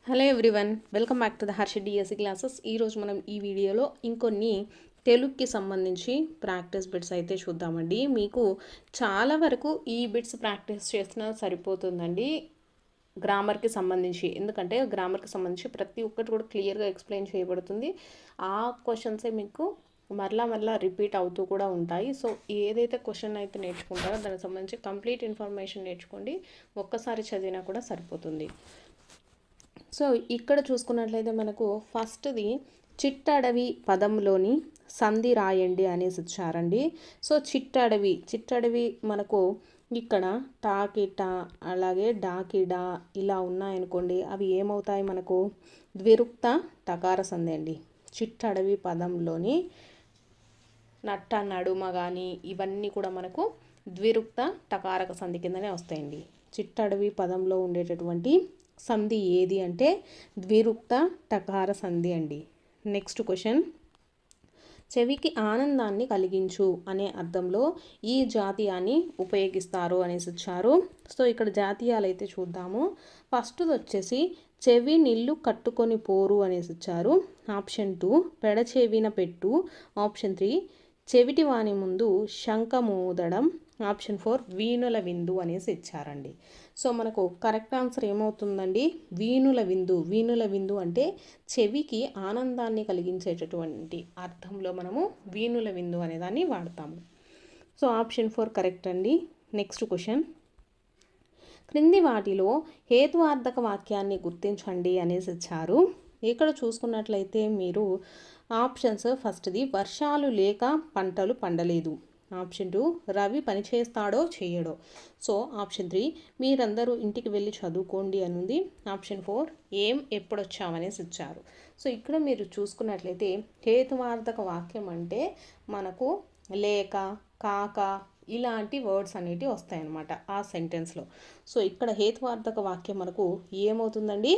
Hello everyone, welcome back to the Harsha DSC classes. ఈరోజు మనం ఈ వీడియోలో ఇంకొన్ని తెలుగుకి సంబంధించి ప్రాక్టీస్ బిట్స్ అయితే చూద్దామండి. మీకు చాలా వరకు ఈ బిట్స్ ప్రాక్టీస్ చేసినా సరిపోతుందండి గ్రామర్కి సంబంధించి. ఎందుకంటే గ్రామర్కి సంబంధించి ప్రతి ఒక్కటి కూడా క్లియర్గా ఎక్స్ప్లెయిన్ చేయబడుతుంది. ఆ క్వశ్చన్సే మీకు మరలా రిపీట్ అవుతూ కూడా ఉంటాయి. సో ఏదైతే క్వశ్చన్ అయితే నేర్చుకుంటారో దానికి సంబంధించి కంప్లీట్ ఇన్ఫర్మేషన్ నేర్చుకోండి. ఒక్కసారి చదివినా కూడా సరిపోతుంది. సో ఇక్కడ చూసుకున్నట్లయితే మనకు ఫస్ట్ది చిట్టడవి పదంలోని సంధి రాయండి అనేసి ఇచ్చారండి. సో చిట్టడవి మనకు ఇక్కడ టాకిటా అలాగే డాకిడా ఇలా ఉన్నాయనుకోండి, అవి ఏమవుతాయి మనకు ద్విరుక్త టకార సంధి అండి. చిట్టడవి పదంలోని నట్ట నడుమ కానీ ఇవన్నీ కూడా మనకు ద్విరుక్త టకారక సంధి కిందనే వస్తాయండి. చిట్టడవి పదంలో ఉండేటటువంటి సంధి ఏది అంటే ద్విరుక్త టకార సంధి అండి. నెక్స్ట్ క్వశ్చన్, చెవికి ఆనందాన్ని కలిగించు అనే అర్థంలో ఈ జాతీయాన్ని ఉపయోగిస్తారు అనేసి ఇచ్చారు. సో ఇక్కడ జాతీయాలు అయితే చూద్దాము. ఫస్ట్ వచ్చేసి చెవి నిల్లు కట్టుకొని పోరు అనేసి ఇచ్చారు. ఆప్షన్ 2 పెడచెవిన పెట్టు. ఆప్షన్ 3 చెవిటి వాని ముందు శంఖమూదడం. ఆప్షన్ 4 వీణుల విందు అనేసి ఇచ్చారండి. సో మనకు కరెక్ట్ ఆన్సర్ ఏమవుతుందండి? వీణుల విందు అంటే చెవికి ఆనందాన్ని కలిగించేటటువంటి అర్థంలో మనము వీణుల విందు అనేదాన్ని వాడతాము. సో ఆప్షన్ 4 కరెక్ట్ అండి. నెక్స్ట్ క్వశ్చన్, క్రింది వాటిలో హేతువార్థక వాక్యాన్ని గుర్తించండి అనేసి ఇచ్చారు. ఇక్కడ చూసుకున్నట్లయితే మీరు ఆప్షన్స్, ఫస్ట్ది వర్షాలు లేక పంటలు పండలేదు. ఆప్షన్ 2 రవి పని చేస్తాడో చేయడో. సో ఆప్షన్ 3 మీరందరూ ఇంటికి వెళ్ళి చదువుకోండి అని ఉంది. ఆప్షన్ 4 ఏం ఎప్పుడొచ్చామనేసి ఇచ్చారు. సో ఇక్కడ మీరు చూసుకున్నట్లయితే హేతువార్థక వాక్యం అంటే మనకు లేక, కాక ఇలాంటి వర్డ్స్ అనేటివి వస్తాయన్నమాట ఆ సెంటెన్స్లో. సో ఇక్కడ హేతువార్థక వాక్యం మనకు ఏమవుతుందండి?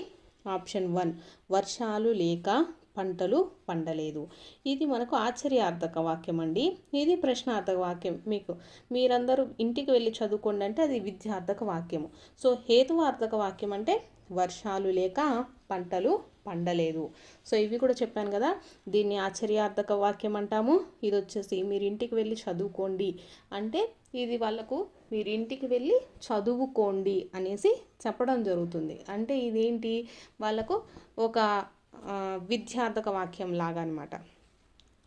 ఆప్షన్ 1 వర్షాలు లేక పంటలు పండలేదు. ఇది మనకు ఆశ్చర్యార్థక వాక్యం అండి. ఇది ప్రశ్నార్థక వాక్యం. మీరందరూ ఇంటికి వెళ్ళి చదువుకోండి అంటే అది విద్యార్థక వాక్యము. సో హేతువార్థక వాక్యం అంటే వర్షాలు లేక పంటలు పండలేదు. సో ఇవి కూడా చెప్పాను కదా, దీన్ని ఆశ్చర్యార్థక వాక్యం అంటాము. ఇది వచ్చేసి మీరు ఇంటికి వెళ్ళి చదువుకోండి అంటే ఇది వాళ్ళకు మీరు ఇంటికి వెళ్ళి చదువుకోండి అనేసి చెప్పడం జరుగుతుంది. అంటే ఇదేంటి వాళ్ళకు ఒక విద్యార్థక వాక్యం లాగా అనమాట.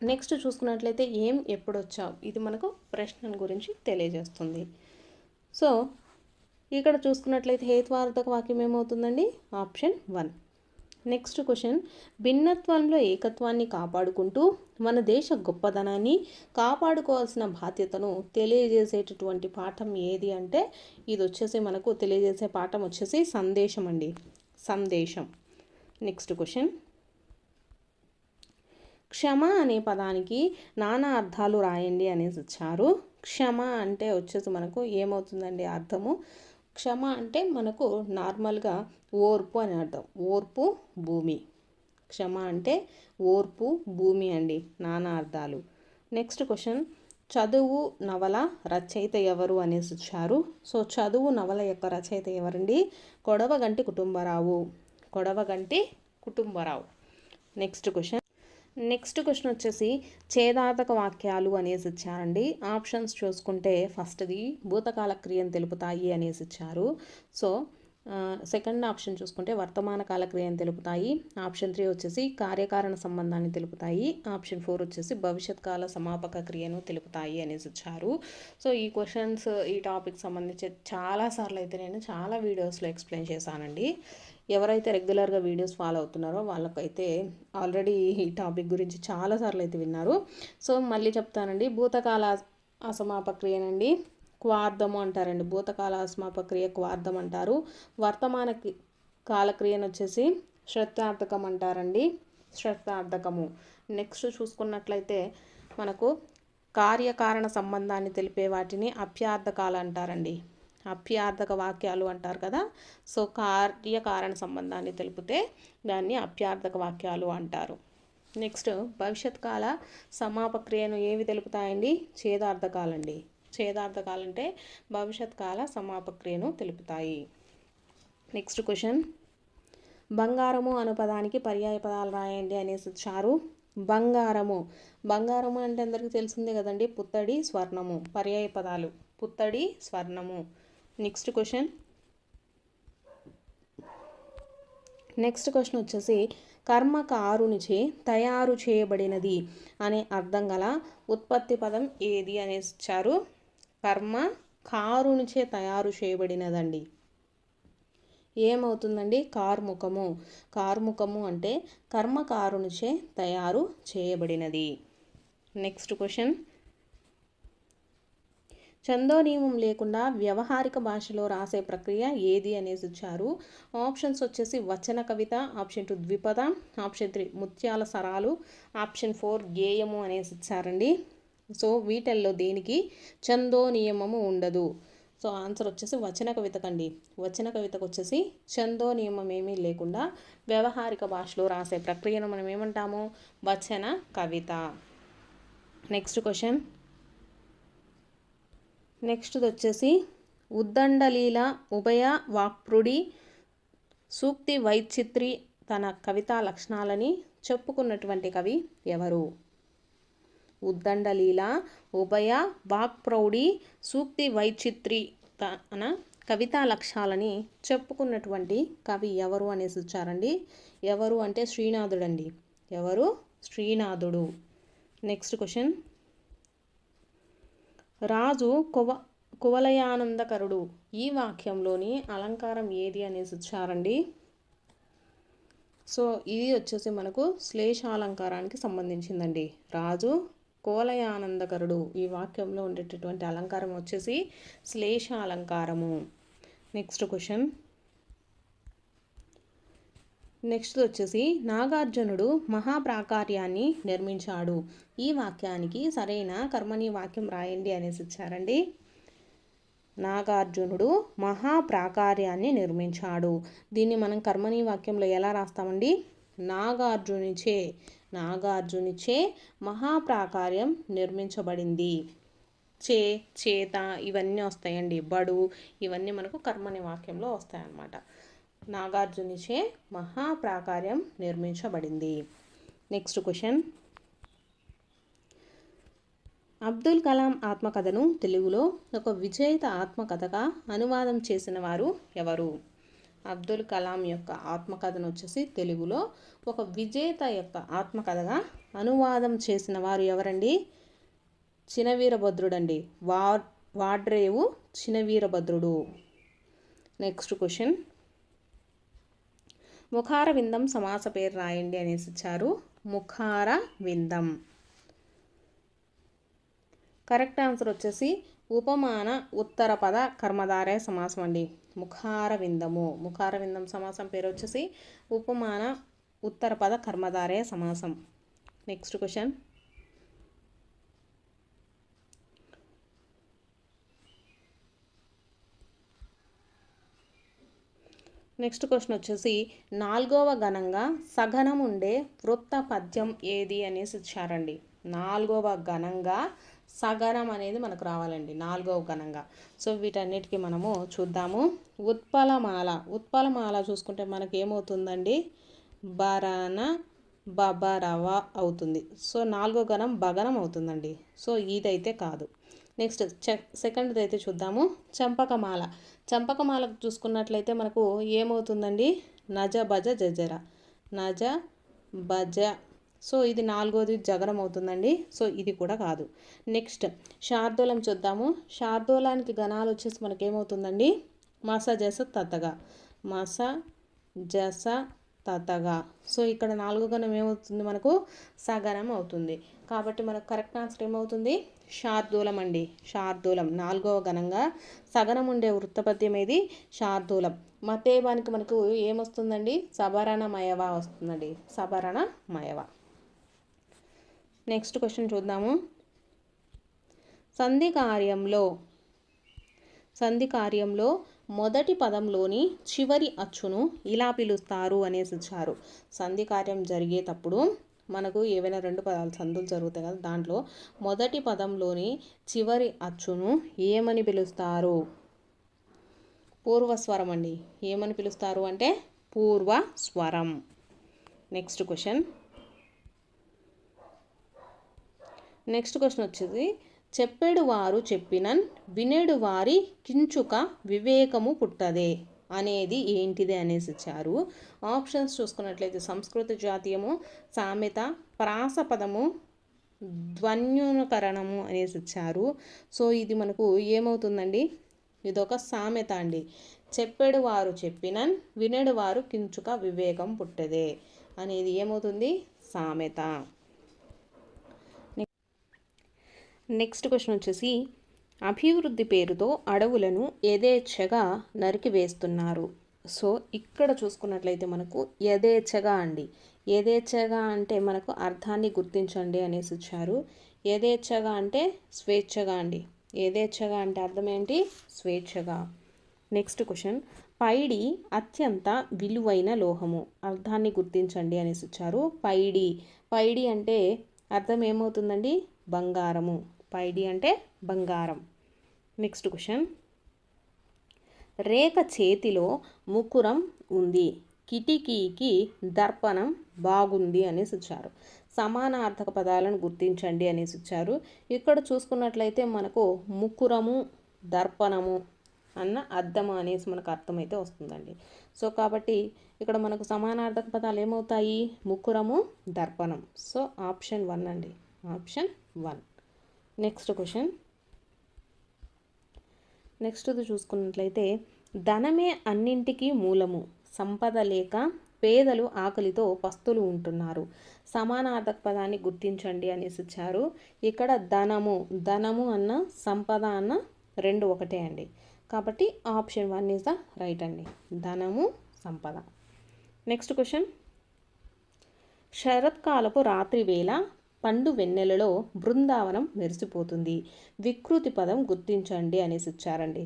నెక్స్ట్ చూసుకున్నట్లయితే ఏం ఎప్పుడొచ్చావు, ఇది మనకు ప్రశ్న గురించి తెలియజేస్తుంది. సో ఇక్కడ చూసుకున్నట్లయితే హేతువార్థక వాక్యం ఏమవుతుందండి? ఆప్షన్ 1. నెక్స్ట్ క్వశ్చన్, భిన్నత్వంలో ఏకత్వాన్ని కాపాడుకుంటూ మన దేశ గొప్పదనాన్ని కాపాడుకోవాల్సిన బాధ్యతను తెలియజేసేటటువంటి పాఠం ఏది అంటే ఇది వచ్చేసి మనకు తెలియజేసే పాఠం వచ్చేసి సందేశం అండి. సందేశం. నెక్స్ట్ క్వశ్చన్, క్షమ అనే పదానికి నానా అర్థాలు రాయండి అనేసి ఇచ్చారు. క్షమ అంటే వచ్చేసి మనకు ఏమవుతుందండి అర్థము? క్షమ అంటే మనకు నార్మల్గా ఓర్పు అని అర్థం. ఓర్పు, భూమి. క్షమ అంటే ఓర్పు, భూమి అండి. నానా అర్థాలు. నెక్స్ట్ క్వశ్చన్, చదువు నవల రచయిత ఎవరు అనేసి ఇచ్చారు. సో చదువు నవల యొక్క రచయిత ఎవరండి? కొడవగంటి కుటుంబరావు. నెక్స్ట్ క్వశ్చన్ వచ్చేసి ఛేదార్థక వాక్యాలు అనేసి ఇచ్చారండి. ఆప్షన్స్ చూసుకుంటే ఫస్ట్ది భూతకాల క్రియను తెలుపుతాయి అనేసి ఇచ్చారు. సో సెకండ్ ఆప్షన్ చూసుకుంటే వర్తమాన కాల క్రియను తెలుపుతాయి. ఆప్షన్ 3 వచ్చేసి కార్యకారణ సంబంధాన్ని తెలుపుతాయి. ఆప్షన్ 4 వచ్చేసి భవిష్యత్ కాల సమాపక క్రియను తెలుపుతాయి అనేసి ఇచ్చారు. సో ఈ క్వశ్చన్స్, ఈ టాపిక్ సంబంధించి చాలాసార్లు అయితే నేను చాలా వీడియోస్లో ఎక్స్ప్లెయిన్ చేశానండి. ఎవరైతే రెగ్యులర్గా వీడియోస్ ఫాలో అవుతున్నారో వాళ్ళకైతే ఆల్రెడీ ఈ టాపిక్ గురించి చాలాసార్లు అయితే విన్నారు. సో మళ్ళీ చెప్తానండి. భూతకాల అసమాపక క్రియనండి క్వార్థము అంటారండి. భూతకాల అసమాపక క్రియ క్వార్థం అంటారు. వర్తమాన కాలక్రియను వచ్చేసి శ్రద్ధార్థకం అంటారండి. శ్రద్ధార్థకము. నెక్స్ట్ చూసుకున్నట్లయితే మనకు కార్యకారణ సంబంధాన్ని తెలిపే వాటిని అప్యార్థకాలు అంటారండి. అప్యార్థక వాక్యాలు అంటారు కదా. సో కార్యకారణ సంబంధాన్ని తెలిపితే దాన్ని అప్యార్థక వాక్యాలు అంటారు. నెక్స్ట్ భవిష్యత్ కాల సమాపక క్రియను ఏవి తెలుపుతాయండి? ఛేదార్థకాలండి. ఛేదార్థకాలంటే భవిష్యత్ కాల సమాపక క్రియను తెలుపుతాయి. నెక్స్ట్ క్వశ్చన్, బంగారము అను పదానికి పర్యాయ పదాలు రాయండి అనేసి ఇచ్చారు. బంగారము, బంగారము అంటే అందరికీ తెలిసిందే కదండి, పుత్తడి, స్వర్ణము. పర్యాయ పదాలు పుత్తడి, స్వర్ణము. నెక్స్ట్ క్వశ్చన్ వచ్చేసి కర్మకారునిచే తయారు చేయబడినది అనే అర్థం గల ఉత్పత్తి పదం ఏది అనేసి ఇచ్చారు. కర్మకారునిచే తయారు చేయబడినదండి. ఏమవుతుందండి? కార్ముకము. కార్ముకము అంటే కర్మకారునిచే తయారు చేయబడినది. నెక్స్ట్ క్వశ్చన్, ఛందోనియమం లేకుండా వ్యవహారిక భాషలో రాసే ప్రక్రియ ఏది అనేసి ఇచ్చారు. ఆప్షన్స్ వచ్చేసి వచన కవిత, ఆప్షన్ 2 ద్విపద, ఆప్షన్ 3 ముత్యాల సరాలు, ఆప్షన్ 4 గేయము అనేసి ఇచ్చారండి. సో వీటిల్లో దేనికి ఛందోనియమము ఉండదు? సో ఆన్సర్ వచ్చేసి వచన కవితకండి. వచన కవితకు వచ్చేసి ఛందో నియమం ఏమీ లేకుండా వ్యవహారిక భాషలో రాసే ప్రక్రియను మనం ఏమంటాము? వచన కవిత. నెక్స్ట్ క్వశ్చన్, నెక్స్ట్ వచ్చేసి ఉద్దండలీల ఉభయ వాక్పృడి సూక్తి వైచిత్రి తన కవితా లక్షణాలని చెప్పుకున్నటువంటి కవి ఎవరు? ఉద్దండలీల ఉభయ వాక్ప్రౌఢి సూక్తి వైచిత్రి తన కవితా లక్ష్యాలని చెప్పుకున్నటువంటి కవి ఎవరు అనేసి ఇచ్చారండి. ఎవరు అంటే శ్రీనాథుడు అండి. ఎవరు? శ్రీనాథుడు. నెక్స్ట్ క్వశ్చన్, రాజు కువలయానందకరుడు ఈ వాక్యంలోని అలంకారం ఏది అనేసి ఇచ్చారండి. సో ఇది వచ్చేసి మనకు శ్లేషాలంకారానికి సంబంధించిందండి. రాజు కువలయానందకరుడు ఈ వాక్యంలో ఉండేటటువంటి అలంకారం వచ్చేసి శ్లేషాలంకారము. నెక్స్ట్ క్వశ్చన్, నెక్స్ట్ వచ్చేసి నాగార్జునుడు మహాప్రాకార్యాన్ని నిర్మించాడు ఈ వాక్యానికి సరైన కర్మని వాక్యం రాయండి అనేసి ఇచ్చారండి. నాగార్జునుడు మహాప్రాకార్యాన్ని నిర్మించాడు. దీన్ని మనం కర్మని వాక్యంలో ఎలా రాస్తామండి? నాగార్జునిచే మహాప్రాకార్యం నిర్మించబడింది. చేత ఇవన్నీ వస్తాయండి. బడు ఇవన్నీ మనకు కర్మని వాక్యంలో వస్తాయన్నమాట. నాగార్జునిచే మహాప్రాకార్యం నిర్మించబడింది. నెక్స్ట్ క్వశ్చన్, అబ్దుల్ కలాం ఆత్మకథను తెలుగులో ఒక విజేత ఆత్మకథగా అనువాదం చేసిన వారు ఎవరు? అబ్దుల్ కలాం యొక్క ఆత్మకథను వచ్చేసి తెలుగులో ఒక విజేత యొక్క ఆత్మకథగా అనువాదం చేసిన వారు ఎవరండి? చినవీరభద్రుడు అండి. వాడ్రేవు చినవీరభద్రుడు. నెక్స్ట్ క్వశ్చన్, ముఖార విందం సమాస పేరు రాయండి అనేసి ఇచ్చారు. ముఖార విందం. కరెక్ట్ ఆన్సర్ వచ్చేసి ఉపమాన ఉత్తర పద కర్మధారయ సమాసం అండి. ముఖార విందం సమాసం పేరు వచ్చేసి ఉపమాన ఉత్తర పద కర్మధారయ సమాసం. నెక్స్ట్ క్వశ్చన్, వచ్చేసి 4వ గణంగా సగనం ఉండే వృత్త పద్యం ఏది అనేసి ఇచ్చారండి. 4వ గణంగా సగనం అనేది మనకు రావాలండి. 4వ గణంగా. సో వీటన్నిటికీ మనము చూద్దాము. ఉత్పలమాల చూసుకుంటే మనకి ఏమవుతుందండి? బరన బబరవ అవుతుంది. సో 4వ గణం బగనం అవుతుందండి. సో ఇదైతే కాదు. నెక్స్ట్ సెకండ్ది అయితే చూద్దాము. చంపకమాలకు చూసుకున్నట్లయితే మనకు ఏమవుతుందండి? నజ భజ జజర. నజ భజ. సో ఇది 4వది జగరం అవుతుందండి. సో ఇది కూడా కాదు. నెక్స్ట్ శార్దూలం చూద్దాము. శార్దూలానికి గణాలు వచ్చేసి మనకేమవుతుందండి? మస జస తతగా. మస జస తతగా. సో ఇక్కడ 4వ గణం ఏమవుతుంది? మనకు సగనం అవుతుంది. కాబట్టి మనకు కరెక్ట్ ఆన్సర్ ఏమవుతుంది? శార్దూలం అండి. శార్దూలం 4వ గణంగా సగనం ఉండే వృత్తపద్యం ఏది? శార్దూలం. మతేబానికి మనకు ఏమొస్తుందండి? సబరణమయవ వస్తుందండి. సబరణమయవ. నెక్స్ట్ క్వశ్చన్ చూద్దాము. సంధి కార్యంలో మొదటి పదంలోని చివరి అచ్చును ఇలా పిలుస్తారు అనేసి ఇచ్చారు. సంధి కార్యం జరిగేటప్పుడు మనకు ఏవైనా 2 పదాలు సంధులు జరుగుతాయి కదా, దాంట్లో మొదటి పదంలోని చివరి అచ్చును ఏమని పిలుస్తారు? పూర్వస్వరం అండి. ఏమని పిలుస్తారు అంటే పూర్వ స్వరం. నెక్స్ట్ క్వశ్చన్ వచ్చేది చెప్పేడు వారు చెప్పినన్ వినేడు వారి కించుక వివేకము పుట్టదే అనేది ఏంటిది అనేసి ఇచ్చారు. ఆప్షన్స్ చూసుకున్నట్లయితే సంస్కృత జాతీయము, సామెత, ప్రాసపదము, ధ్వన్యుకరణము అనేసి ఇచ్చారు. సో ఇది మనకు ఏమవుతుందండి, ఇదొక సామెత అండి. చెప్పేడు వారు చెప్పినన్ వినేడు వారు కించుక వివేకం పుట్టదే అనేది ఏమవుతుంది, సామెత. నెక్స్ట్ క్వశ్చన్ వచ్చేసి అభివృద్ధి పేరుతో అడవులను యథేచ్ఛగా నరికివేస్తున్నారు. సో ఇక్కడ చూసుకున్నట్లయితే మనకు యథేచ్ఛగా అండి. యథేచ్ఛగా అంటే మనకు అర్థాన్ని గుర్తించండి అనేసి ఇచ్చారు. యథేచ్ఛగా అంటే స్వేచ్ఛగా అండి. యథేచ్ఛగా అంటే అర్థం ఏంటి, స్వేచ్ఛగా. నెక్స్ట్ క్వశ్చన్ పైడి అత్యంత విలువైన లోహము, అర్థాన్ని గుర్తించండి అనేసి ఇచ్చారు. పైడి అంటే అర్థం ఏమవుతుందండి, బంగారము. పైడి అంటే బంగారం. నెక్స్ట్ క్వశ్చన్ రేఖ చేతిలో ముకురం ఉంది, కిటికీకి దర్పణం బాగుంది అనేసి ఇచ్చారు. సమానార్థక పదాలను గుర్తించండి అనేసి ఇచ్చారు. ఇక్కడ చూసుకున్నట్లయితే మనకు ముకురము, దర్పణము అన్న అర్థం అనేసి మనకు అర్థమైతే వస్తుందండి. సో కాబట్టి ఇక్కడ మనకు సమానార్థక పదాలు ఏమవుతాయి, ముకురము, దర్పణం. సో ఆప్షన్ 1 అండి, ఆప్షన్ 1. నెక్స్ట్ క్వశ్చన్ చూసుకున్నట్లయితే ధనమే అన్నింటికీ మూలము, సంపద లేక పేదలు ఆకలితో పస్తులు ఉంటున్నారు. సమానార్థక పదాన్ని గుర్తించండి అనేసి ఇచ్చారు. ఇక్కడ ధనము అన్న సంపద అన్న రెండు ఒకటే అండి. కాబట్టి ఆప్షన్ 1 ఈజ్ ద రైట్ అండి, ధనము, సంపద. నెక్స్ట్ క్వశ్చన్ శరత్కాలపు రాత్రి వేళ పండు వెన్నెలలో బృందావనం మెరిసిపోతుంది, వికృతి పదం గుర్తించండి అనేసి ఇచ్చారండి.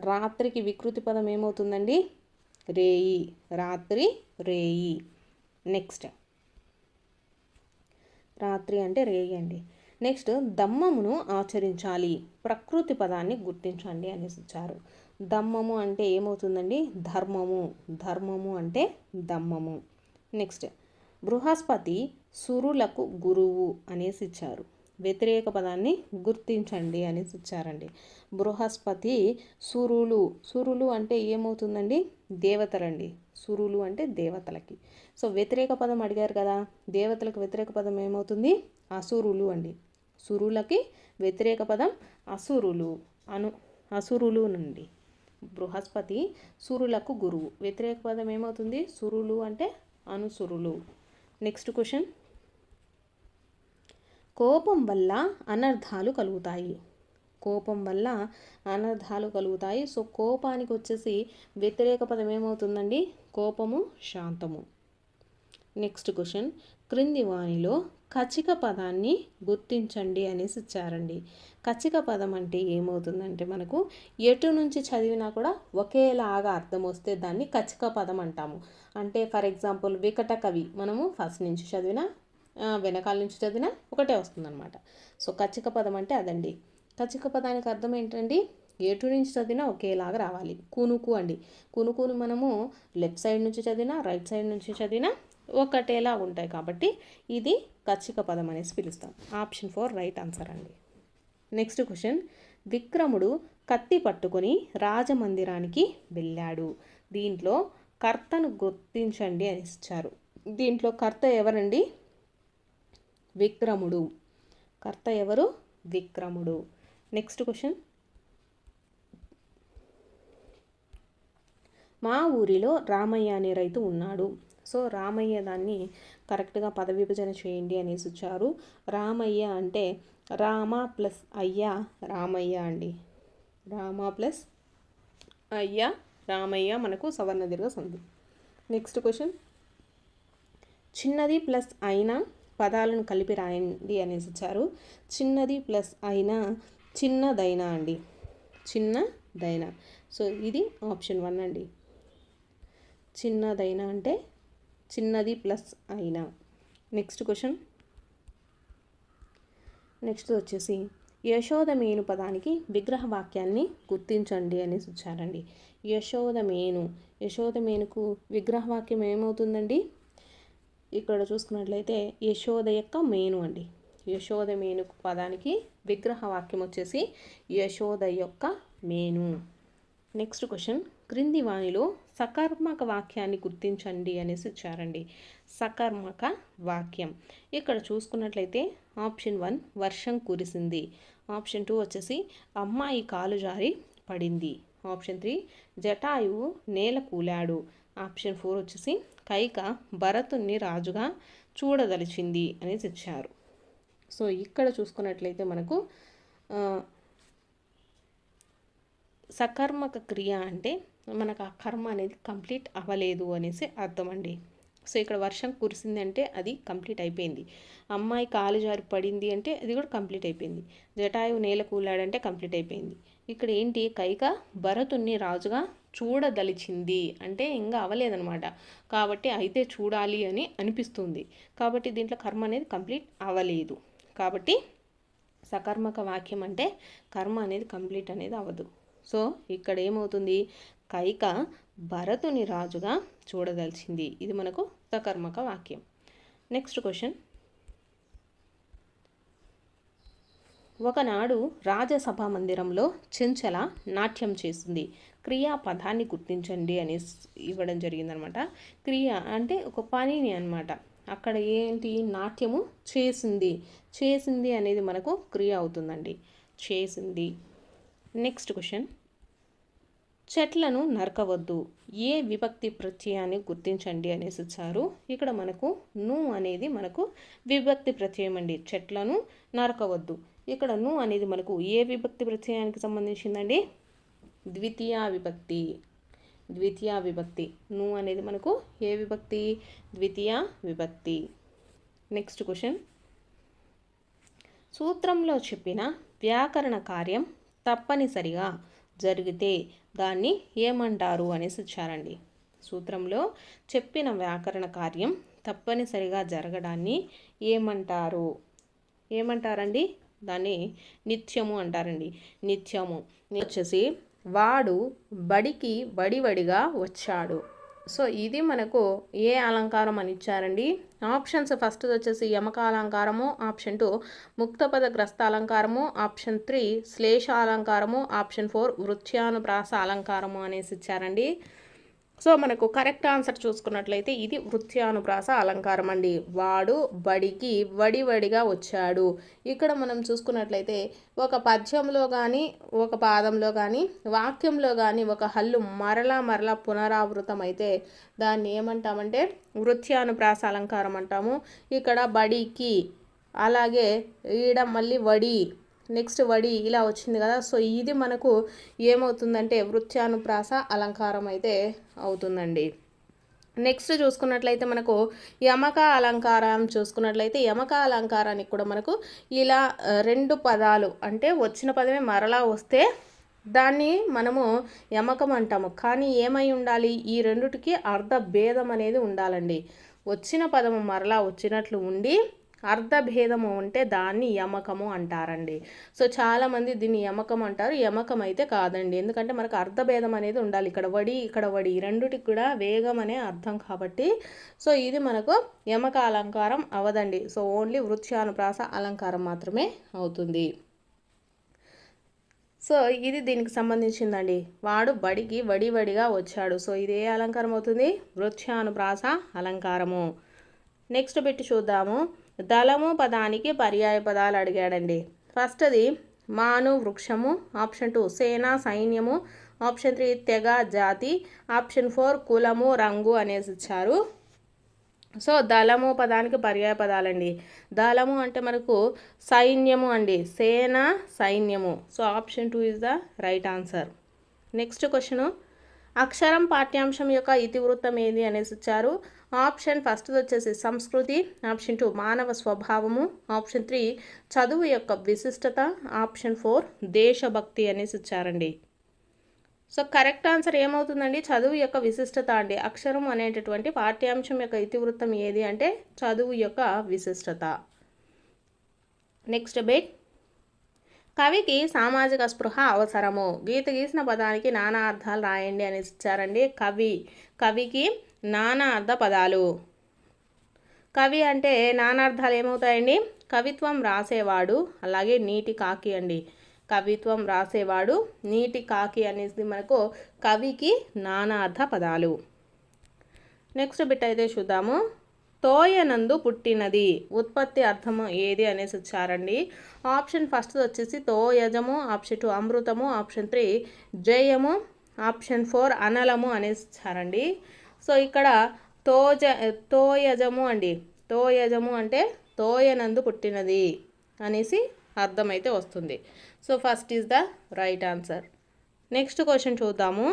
రాత్రికి వికృతి పదం ఏమవుతుందండి, రేయి. రాత్రి, రేయి. నెక్స్ట్ రాత్రి అంటే రేయి అండి. నెక్స్ట్ దమ్మమును ఆచరించాలి, ప్రకృతి పదాన్ని గుర్తించండి అనేసి ఇచ్చారు. దమ్మము అంటే ఏమవుతుందండి, ధర్మము అంటే దమ్మము. నెక్స్ట్ బృహస్పతి సురులకు గురువు అనేసి ఇచ్చారు. వ్యతిరేక పదాన్ని గుర్తించండి అనేసి ఇచ్చారండి. బృహస్పతి సురులు అంటే ఏమవుతుందండి, దేవతలండి. సురులు అంటే దేవతలకి. సో వ్యతిరేక పదం అడిగారు కదా, దేవతలకు వ్యతిరేక పదం ఏమవుతుంది, అసురులు అండి. సురులకి వ్యతిరేక పదం అసురులు. అసురులు నుండి బృహస్పతి సురులకు గురువు, వ్యతిరేక పదం ఏమవుతుంది, సురులు అంటే అనుసురులు. నెక్స్ట్ క్వశ్చన్ కోపం వల్ల అనర్థాలు కలుగుతాయి. సో కోపానికి వచ్చేసి వ్యతిరేక పదం ఏమవుతుందండి, కోపము, శాంతము. నెక్స్ట్ క్వశ్చన్ క్రింది వానిలో కచిక పదాన్ని గుర్తించండి అనేసి ఇచ్చారండి. కచిక పదం అంటే ఏమవుతుందంటే మనకు ఎటు నుంచి చదివినా కూడా ఒకేలాగా అర్థం వస్తే దాన్ని కచిక పదం అంటాము. అంటే ఫర్ ఎగ్జాంపుల్ వికట కవి, మనము ఫస్ట్ నుంచి చదివినా వెనకాల నుంచి చదివినా ఒకటే వస్తుందన్నమాట. సో కచిక పదం అంటే అదండి. కచిక పదానికి అర్థం ఏంటండి, ఎటు నుంచి చదివినా ఒకేలాగా రావాలి. కునుకు అండి. కునుకుని మనము లెఫ్ట్ సైడ్ నుంచి చదివినా రైట్ సైడ్ నుంచి చదివినా ఒకటేలా ఉంటాయి. కాబట్టి ఇది కచిక పదం అనేసి పిలుస్తాం. ఆప్షన్ 4 రైట్ ఆన్సర్ అండి. నెక్స్ట్ క్వశ్చన్ విక్రముడు కత్తి పట్టుకొని రాజమందిరానికి వెళ్ళాడు, దీంట్లో కర్తను గుర్తించండి అని ఇచ్చారు. దీంట్లో కర్త ఎవరండి, విక్రముడు. కర్త ఎవరు, విక్రముడు. నెక్స్ట్ క్వశ్చన్ మా ఊరిలో రామయ్య అనే రైతు ఉన్నాడు. సో రామయ్య దాన్ని కరెక్ట్గా పద విభజన చేయండి అనేసి ఇచ్చారు. రామయ్య అంటే రామ ప్లస్ అయ్య రామయ్య అండి. రామ ప్లస్ అయ్య రామయ్య మనకు సవర్ణ దీర్ఘ సంధి. నెక్స్ట్ క్వశ్చన్ చిన్నది ప్లస్ అయినా పదాలను కలిపి రాయండి అనేసి ఇచ్చారు. చిన్నది ప్లస్ అయినా చిన్నదైనా అండి, చిన్నదైనా. సో ఇది ఆప్షన్ 1 అండి. చిన్నదైనా అంటే చిన్నది ప్లస్ అయినా. నెక్స్ట్ క్వశ్చన్ వచ్చేసి యశోద మేను పదానికి విగ్రహ వాక్యాన్ని గుర్తించండి అనేసి ఇచ్చారండి. యశోదమేను. యశోదమేనుకు విగ్రహవాక్యం ఏమవుతుందండి? ఇక్కడ చూసుకున్నట్లయితే యశోద యొక్క మేను అండి. యశోదమేను పదానికి విగ్రహవాక్యం వచ్చేసి యశోద యొక్క మేను. నెక్స్ట్ క్వశ్చన్, క్రింది వాణిలో సకర్మక వాక్యాన్ని గుర్తించండి అనేసి ఇచ్చారండి. సకర్మక వాక్యం ఇక్కడ చూసుకున్నట్లయితే ఆప్షన్ 1 వర్షం కురిసింది, ఆప్షన్ 2 వచ్చేసి అమ్మాయి కాలు జారి పడింది, ఆప్షన్ 3 జటాయువు నేల కూలాడు, ఆప్షన్ 4 వచ్చేసి కైక భరతుణ్ణి రాజుగా చూడదలిచింది అనేసి ఇచ్చారు. సో ఇక్కడ చూసుకున్నట్లయితే మనకు సకర్మక క్రియ అంటే మనకు ఆ కర్మ అనేది కంప్లీట్ అవ్వలేదు అనేసి అర్థం అండి. సో ఇక్కడ వర్షం కురిసింది అంటే అది కంప్లీట్ అయిపోయింది. అమ్మాయి కాలు జారి పడింది అంటే అది కూడా కంప్లీట్ అయిపోయింది. జటాయువు నేల కూలాడంటే కంప్లీట్ అయిపోయింది. ఇక్కడ ఏంటి, కైక భరతుణ్ణి రాజుగా చూడదలిచింది అంటే ఇంకా అవ్వలేదనమాట. కాబట్టి అయితే చూడాలి అని అనిపిస్తుంది. కాబట్టి దీంట్లో కర్మ అనేది కంప్లీట్ అవ్వలేదు. కాబట్టి సకర్మక వాక్యం అంటే కర్మ అనేది కంప్లీట్ అనేది అవ్వదు. సో ఇక్కడ ఏమవుతుంది, కైక భరతుని రాజుగా చూడదలిచింది. ఇది మనకు సకర్మక వాక్యం. నెక్స్ట్ క్వశ్చన్, ఒకనాడు రాజసభా మందిరంలో చెంచల నాట్యం చేసింది, క్రియాపదాన్ని గుర్తించండి అనేసి ఇవ్వడం జరిగిందనమాట. క్రియ అంటే ఒక పనిని అనమాట. అక్కడ ఏంటి, నాట్యము చేసింది. చేసింది అనేది మనకు క్రియ అవుతుందండి, చేసింది. నెక్స్ట్ క్వశ్చన్, చెట్లను నరకవద్దు, ఏ విభక్తి ప్రత్యయాన్ని గుర్తించండి అనేసి ఇచ్చారు. ఇక్కడ మనకు ను అనేది మనకు విభక్తి ప్రత్యయం అండి. చెట్లను నరకవద్దు. ఇక్కడ ను అనేది మనకు ఏ విభక్తి ప్రత్యయానికి సంబంధించిందండి? ద్వితీయ విభక్తి. ద్వితీయ విభక్తి. ను అనేది మనకు ఏ విభక్తి? ద్వితీయ విభక్తి. నెక్స్ట్ క్వశ్చన్, సూత్రంలో చెప్పిన వ్యాకరణ కార్యం తప్పనిసరిగా జరిగితే దాన్ని ఏమంటారు అనేసి ఇచ్చారండి. సూత్రంలో చెప్పిన వ్యాకరణ కార్యం తప్పనిసరిగా జరగడాన్ని ఏమంటారు? ఏమంటారండి? దాన్ని నిత్యము అంటారండి. నిత్యము వచ్చేసి వాడు బడికి వడివడిగా వచ్చాడు. సో ఇది మనకు ఏ అలంకారం అని ఇచ్చారండి? ఆప్షన్స్ ఫస్ట్ వచ్చేసి యమక అలంకారము, ఆప్షన్ 2 ముక్తపద గ్రస్త అలంకారము, ఆప్షన్ 3 శ్లేష అలంకారము, ఆప్షన్ 4 వృత్యానుప్రాస అలంకారము అనేసి ఇచ్చారండి. సో మనకు కరెక్ట్ ఆన్సర్ చూసుకున్నట్లయితే ఇది వృత్యానుప్రాస అలంకారం అండి. వాడు బడికి వడివడిగా వచ్చాడు. ఇక్కడ మనం చూసుకున్నట్లయితే ఒక పద్యంలో కానీ, ఒక పాదంలో కానీ, వాక్యంలో కానీ ఒక హల్లు మరలా మరలా పునరావృతం అయితే దాన్ని ఏమంటామంటే వృత్యానుప్రాస అలంకారం అంటాము. ఇక్కడ బడికి, అలాగే ఈడ మళ్ళీ వడి, నెక్స్ట్ వడి ఇలా వచ్చింది కదా. సో ఇది మనకు ఏమవుతుందంటే వృత్యానుప్రాస అలంకారం అయితే అవుతుందండి. నెక్స్ట్ చూసుకున్నట్లయితే మనకు యమక అలంకారం చూసుకున్నట్లయితే యమక అలంకారానికి కూడా మనకు ఇలా 2 పదాలు అంటే వచ్చిన పదమే మరలా వస్తే దాన్ని మనము యమకం అంటాము. కానీ ఏమై ఉండాలి, ఈ రెండుటికి అర్థ భేదం అనేది ఉండాలండి. వచ్చిన పదము మరలా వచ్చినట్లు ఉండి అర్ధభేదము ఉంటే దాన్ని యమకము అంటారండి. సో చాలామంది దీన్ని యమకం అంటారు. యమకం అయితే కాదండి, ఎందుకంటే మనకు అర్ధభేదం అనేది ఉండాలి. ఇక్కడ వడి, ఇక్కడ వడి, రెండుటికి కూడా వేగం అనే అర్థం కాబట్టి సో ఇది మనకు యమక అలంకారం అవదండి. సో ఓన్లీ వృత్యానుప్రాస అలంకారం మాత్రమే అవుతుంది. సో ఇది దీనికి సంబంధించిందండి. వాడు బడికి వడివడిగా వచ్చాడు. సో ఇది ఏ అలంకారం అవుతుంది? వృత్యానుప్రాస అలంకారము. నెక్స్ట్ పెట్టి చూద్దాము. దళము పదానికి పర్యాయ పదాలు అడిగాడండి. ఫస్ట్ది మాను వృక్షము, ఆప్షన్ 2 సేన సైన్యము, ఆప్షన్ 3 తెగ జాతి, ఆప్షన్ 4 కులము రంగు అనేసి ఇచ్చారు. సో దళము పదానికి పర్యాయ పదాలండి. దళము అంటే మనకు సైన్యము అండి, సేన సైన్యము. So option 2 is the right answer. Next question, అక్షరం పాఠ్యాంశం యొక్క ఇతివృత్తం ఏది అనేసి ఇచ్చారు. ఆప్షన్ ఫస్ట్ వచ్చేసి సంస్కృతి, ఆప్షన్ 2 మానవ స్వభావము, ఆప్షన్ 3 చదువు యొక్క విశిష్టత, ఆప్షన్ 4 దేశభక్తి అనేసి ఇచ్చారండి. సో కరెక్ట్ ఆన్సర్ ఏమవుతుందండి? చదువు యొక్క విశిష్టత అండి. అక్షరం అనేటటువంటి పాఠ్యాంశం యొక్క ఇతివృత్తం ఏది అంటే చదువు యొక్క విశిష్టత. నెక్స్ట్ బేట్, కవికి సామాజిక స్పృహ అవసరము. గీత గీసిన పదానికి నానా అర్థాలు రాయండి అనేసి ఇచ్చారండి. కవికి నానా అర్థ పదాలు. కవి అంటే నానార్థాలు ఏమవుతాయండి? కవిత్వం రాసేవాడు, అలాగే నీటి కాకి అండి. కవిత్వం రాసేవాడు, నీటి కాకి అనేది మనకు కవికి నానార్థ పదాలు. నెక్స్ట్ బిట్ అయితే చూద్దాము. తోయనందు పుట్టినది, ఉత్పత్తి అర్థము ఏది అనేసి ఇచ్చారండి. ఆప్షన్ ఫస్ట్ వచ్చేసి తోయజము, ఆప్షన్ 2 అమృతము, ఆప్షన్ 3 జయము, ఆప్షన్ 4 అనలము అనేసి ఇచ్చారండి. సో ఇక్కడ తోయజము అండి. తోయజము అంటే తోయనందు పుట్టినది అనేసి అర్థమైతే వస్తుంది. So first is the right answer. Next question చూద్దాము.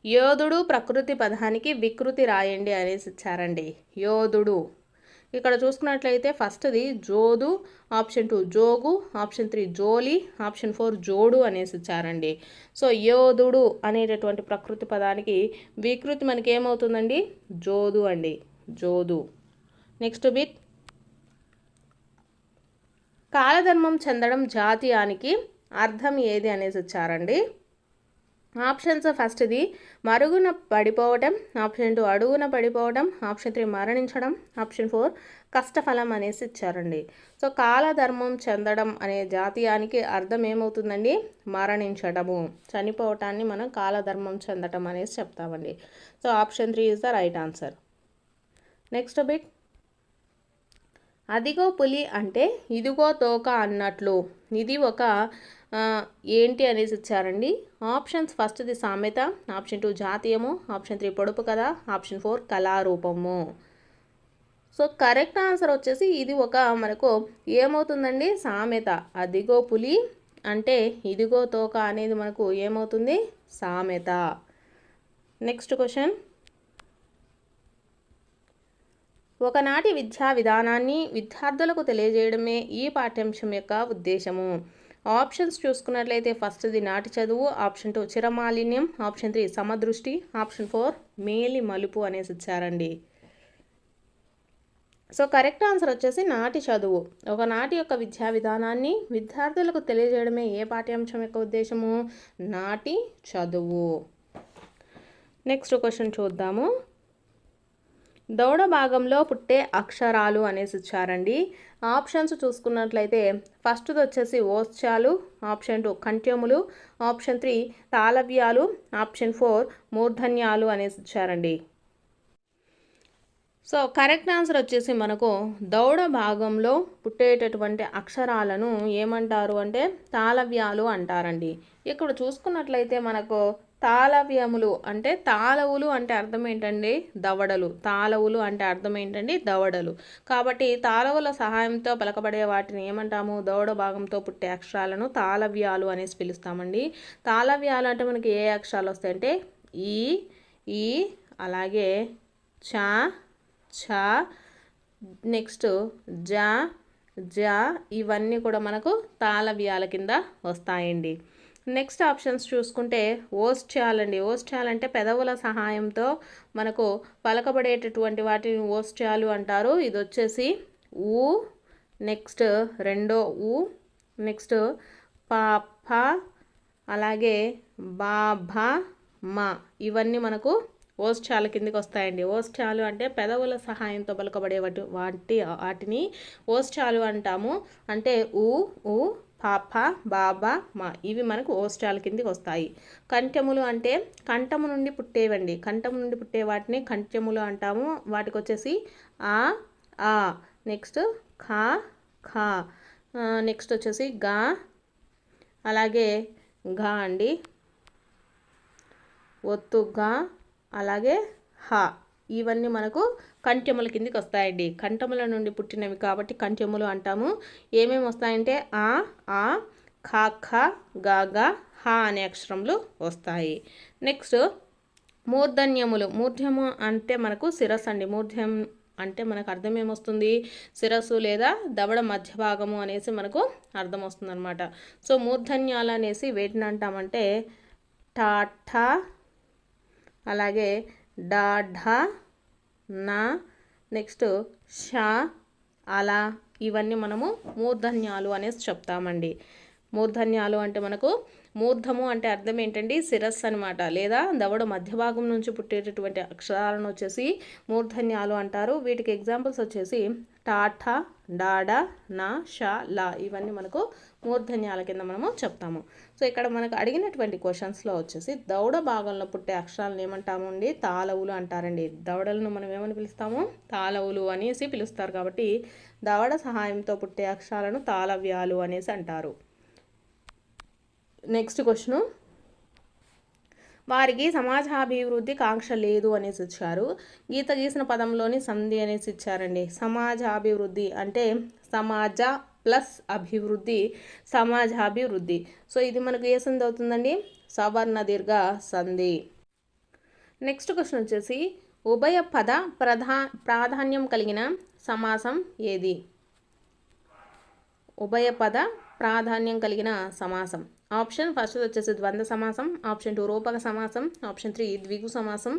యోధుడు ప్రకృతి పదానికి వికృతి రాయండి అనేసి ఇచ్చారండి. యోధుడు ఇక్కడ చూసుకున్నట్లయితే ఫస్ట్ది జోదు, ఆప్షన్ 2 జోగు, ఆప్షన్ 3 జోలి, ఆప్షన్ 4 జోడు అనేసి ఇచ్చారండి. సో యోధుడు అనేటటువంటి ప్రకృతి పదానికి వికృతి మనకి ఏమవుతుందండి? జోదు అండి, జోదు. Next bit. కాలధర్మం చెందడం జాతీయానికి అర్థం ఏది అనేసి ఇచ్చారండి. ఆప్షన్స్ ఫస్ట్ది మరుగున పడిపోవటం, ఆప్షన్ 2 అడుగున పడిపోవడం, ఆప్షన్ 3 మరణించడం, ఆప్షన్ 4 కష్టఫలం అనేసి ఇచ్చారండి. సో కాలధర్మం చెందడం అనే జాతీయానికి అర్థం ఏమవుతుందండి? మరణించడము, చనిపోవటాన్ని మనం కాలధర్మం చెందటం అనేసి చెప్తామండి. So option 3 is the right answer. Next bit. అదిగో పులి అంటే ఇదిగో తోక అన్నట్లు, ఇది ఒక ఏంటి అనేసి ఇచ్చారండి. ఆప్షన్స్ ఫస్ట్ది సామెత, ఆప్షన్ 2 జాతీయము, ఆప్షన్ 3 పొడుపు కథ, ఆప్షన్ 4 కళారూపము. సో కరెక్ట్ ఆన్సర్ వచ్చేసి ఇది ఒక మనకు ఏమవుతుందండి? సామెత. అదిగో పులి అంటే ఇదిగో తోక అనేది మనకు ఏమవుతుంది? సామెత. Next question. ఒకనాటి విద్యా విధానాన్ని విద్యార్థులకు తెలియజేయడమే ఈ పాఠ్యాంశం యొక్క ఉద్దేశము. ఆప్షన్స్ చూసుకున్నట్లయితే ఫస్ట్ది నాటి చదువు, ఆప్షన్ 2 చిరమాలిన్యం, ఆప్షన్ 3 సమదృష్టి, ఆప్షన్ 4 మేలి మలుపు అనేసి ఇచ్చారండి. సో కరెక్ట్ ఆన్సర్ వచ్చేసి నాటి చదువు. ఒకనాటి యొక్క విద్యా విధానాన్ని విద్యార్థులకు తెలియజేయడమే ఏ పాఠ్యాంశం యొక్క ఉద్దేశము? నాటి చదువు. నెక్స్ట్ క్వశ్చన్ చూద్దాము. దౌడ భాగంలో పుట్టే అక్షరాలు అనేసి ఇచ్చారండి. ఆప్షన్స్ చూసుకున్నట్లయితే ఫస్ట్ది వచ్చేసి ఓశ్చాలు, ఆప్షన్ 2 కంఠ్యములు, ఆప్షన్ 3 తాళవ్యాలు, ఆప్షన్ 4 మూర్ధన్యాలు అనేసి ఇచ్చారండి. సో కరెక్ట్ ఆన్సర్ వచ్చేసి మనకు దౌడ భాగంలో పుట్టేటటువంటి అక్షరాలను ఏమంటారు అంటే తాళవ్యాలు అంటారండి. ఇక్కడ చూసుకున్నట్లయితే మనకు తాళవ్యములు అంటే తాళవులు అంటే అర్థం ఏంటండి? దవడలు. తాళవులు అంటే అర్థం ఏంటండి? దవడలు. కాబట్టి తాళవుల సహాయంతో పలకబడే వాటిని ఏమంటాము? దవడ భాగంతో పుట్టే అక్షరాలను తాళవ్యాలు అనేసి పిలుస్తామండి. తాళవ్యాలు అంటే మనకి ఏ అక్షరాలు వస్తాయంటే ఈ అలాగే చ, నెక్స్ట్ జ ఇవన్నీ కూడా మనకు తాళవ్యాల కింద వస్తాయండి. నెక్స్ట్ ఆప్షన్స్ చూసుకుంటే ఓష్ట్యాలండి. ఓష్ట్యాలు అంటే పెదవుల సహాయంతో మనకు పలకబడేటటువంటి వాటిని ఓష్ట్యాలు అంటారు. ఇది వచ్చేసి ఊ, నెక్స్ట్ రెండో ఊ, నెక్స్ట్ ప, అలాగే బా, మా ఇవన్నీ మనకు ఓష్ట్యాల కిందకి వస్తాయండి. ఓష్ట్యాలు అంటే పెదవుల సహాయంతో పలకబడే వాటిని ఓష్ట్యాలు అంటాము. అంటే ఊ, పాప, బాబా, మా ఇవి మనకు ఓష్ట్యాల కిందకి వస్తాయి. కంఠ్యములు అంటే కంఠము నుండి పుట్టేవండి. కంఠము నుండి పుట్టే వాటిని కంఠ్యములు అంటాము. వాటికి వచ్చేసి ఆ, నెక్స్ట్ ఖ, నెక్స్ట్ వచ్చేసి గా, అలాగే ఘ అండి, ఒత్తు ఘ, అలాగే హ ఇవన్నీ మనకు కంఠ్యముల కిందికి వస్తాయండి. కంఠముల నుండి పుట్టినవి కాబట్టి కంఠ్యములు అంటాము. ఏమేమి వస్తాయంటే ఆ, ఖ, గ, హ అనే అక్షరములు వస్తాయి. నెక్స్ట్ మూర్ధన్యములు. మూర్ధము అంటే మనకు శిరస్సు అండి. మూర్ధం అంటే మనకు అర్థం ఏమొస్తుంది? శిరస్సు లేదా దవడ మధ్య భాగము అనేసి మనకు అర్థం వస్తుంది అనమాట. సో మూర్ధన్యాలు అనేసి వేటిని అంటామంటే ఠ, అలాగే ఢ, నా, నెక్స్ట్ ష, అలా ఇవన్నీ మనము మూర్ధన్యాలు అనేసి చెప్తామండి. మూర్ధన్యాలు అంటే మనకు మూర్ధము అంటే అర్థం ఏంటండి, శిరస్సు అనమాట, లేదా దవడ మధ్య భాగం నుంచి పుట్టేటటువంటి అక్షరాలను వచ్చేసి మూర్ధన్యాలు అంటారు. వీటికి ఎగ్జాంపుల్స్ వచ్చేసి టాఠ, డాడ, నా, షా, లా ఇవన్నీ మనకు మూర్ధన్యాల కింద మనము చెప్తాము. సో ఇక్కడ మనకు అడిగినటువంటి క్వశ్చన్స్లో వచ్చేసి దవడ భాగంలో పుట్టే అక్షరాలను ఏమంటాము అండి, తాళవులు అంటారండి. దవడలను మనం ఏమని పిలుస్తాము, తాళవులు అనేసి పిలుస్తారు. కాబట్టి దవడ సహాయంతో పుట్టే అక్షరాలను తాళవ్యాలు అనేసి అంటారు. నెక్స్ట్ క్వశ్చన్, వారికి సమాజాభివృద్ధి కాంక్ష లేదు అనేసి ఇచ్చారు. గీత గీసిన పదంలోని సంధి అనేసి ఇచ్చారండి. సమాజాభివృద్ధి అంటే సమాజ ప్లస్ అభివృద్ధి, సమాజాభివృద్ధి. సో ఇది మనకు ఏ సంధి అవుతుందండి, సవర్ణ దీర్ఘ సంధి. నెక్స్ట్ క్వశ్చన్ వచ్చేసి ఉభయ పద ప్రాధాన్యం కలిగిన సమాసం ఏది? ఉభయ పద ప్రాధాన్యం కలిగిన సమాసం. ఆప్షన్ ఫస్ట్ వచ్చేసి ద్వంద్వ సమాసం, ఆప్షన్ 2 రూపక సమాసం, ఆప్షన్ 3 ద్విగు సమాసం,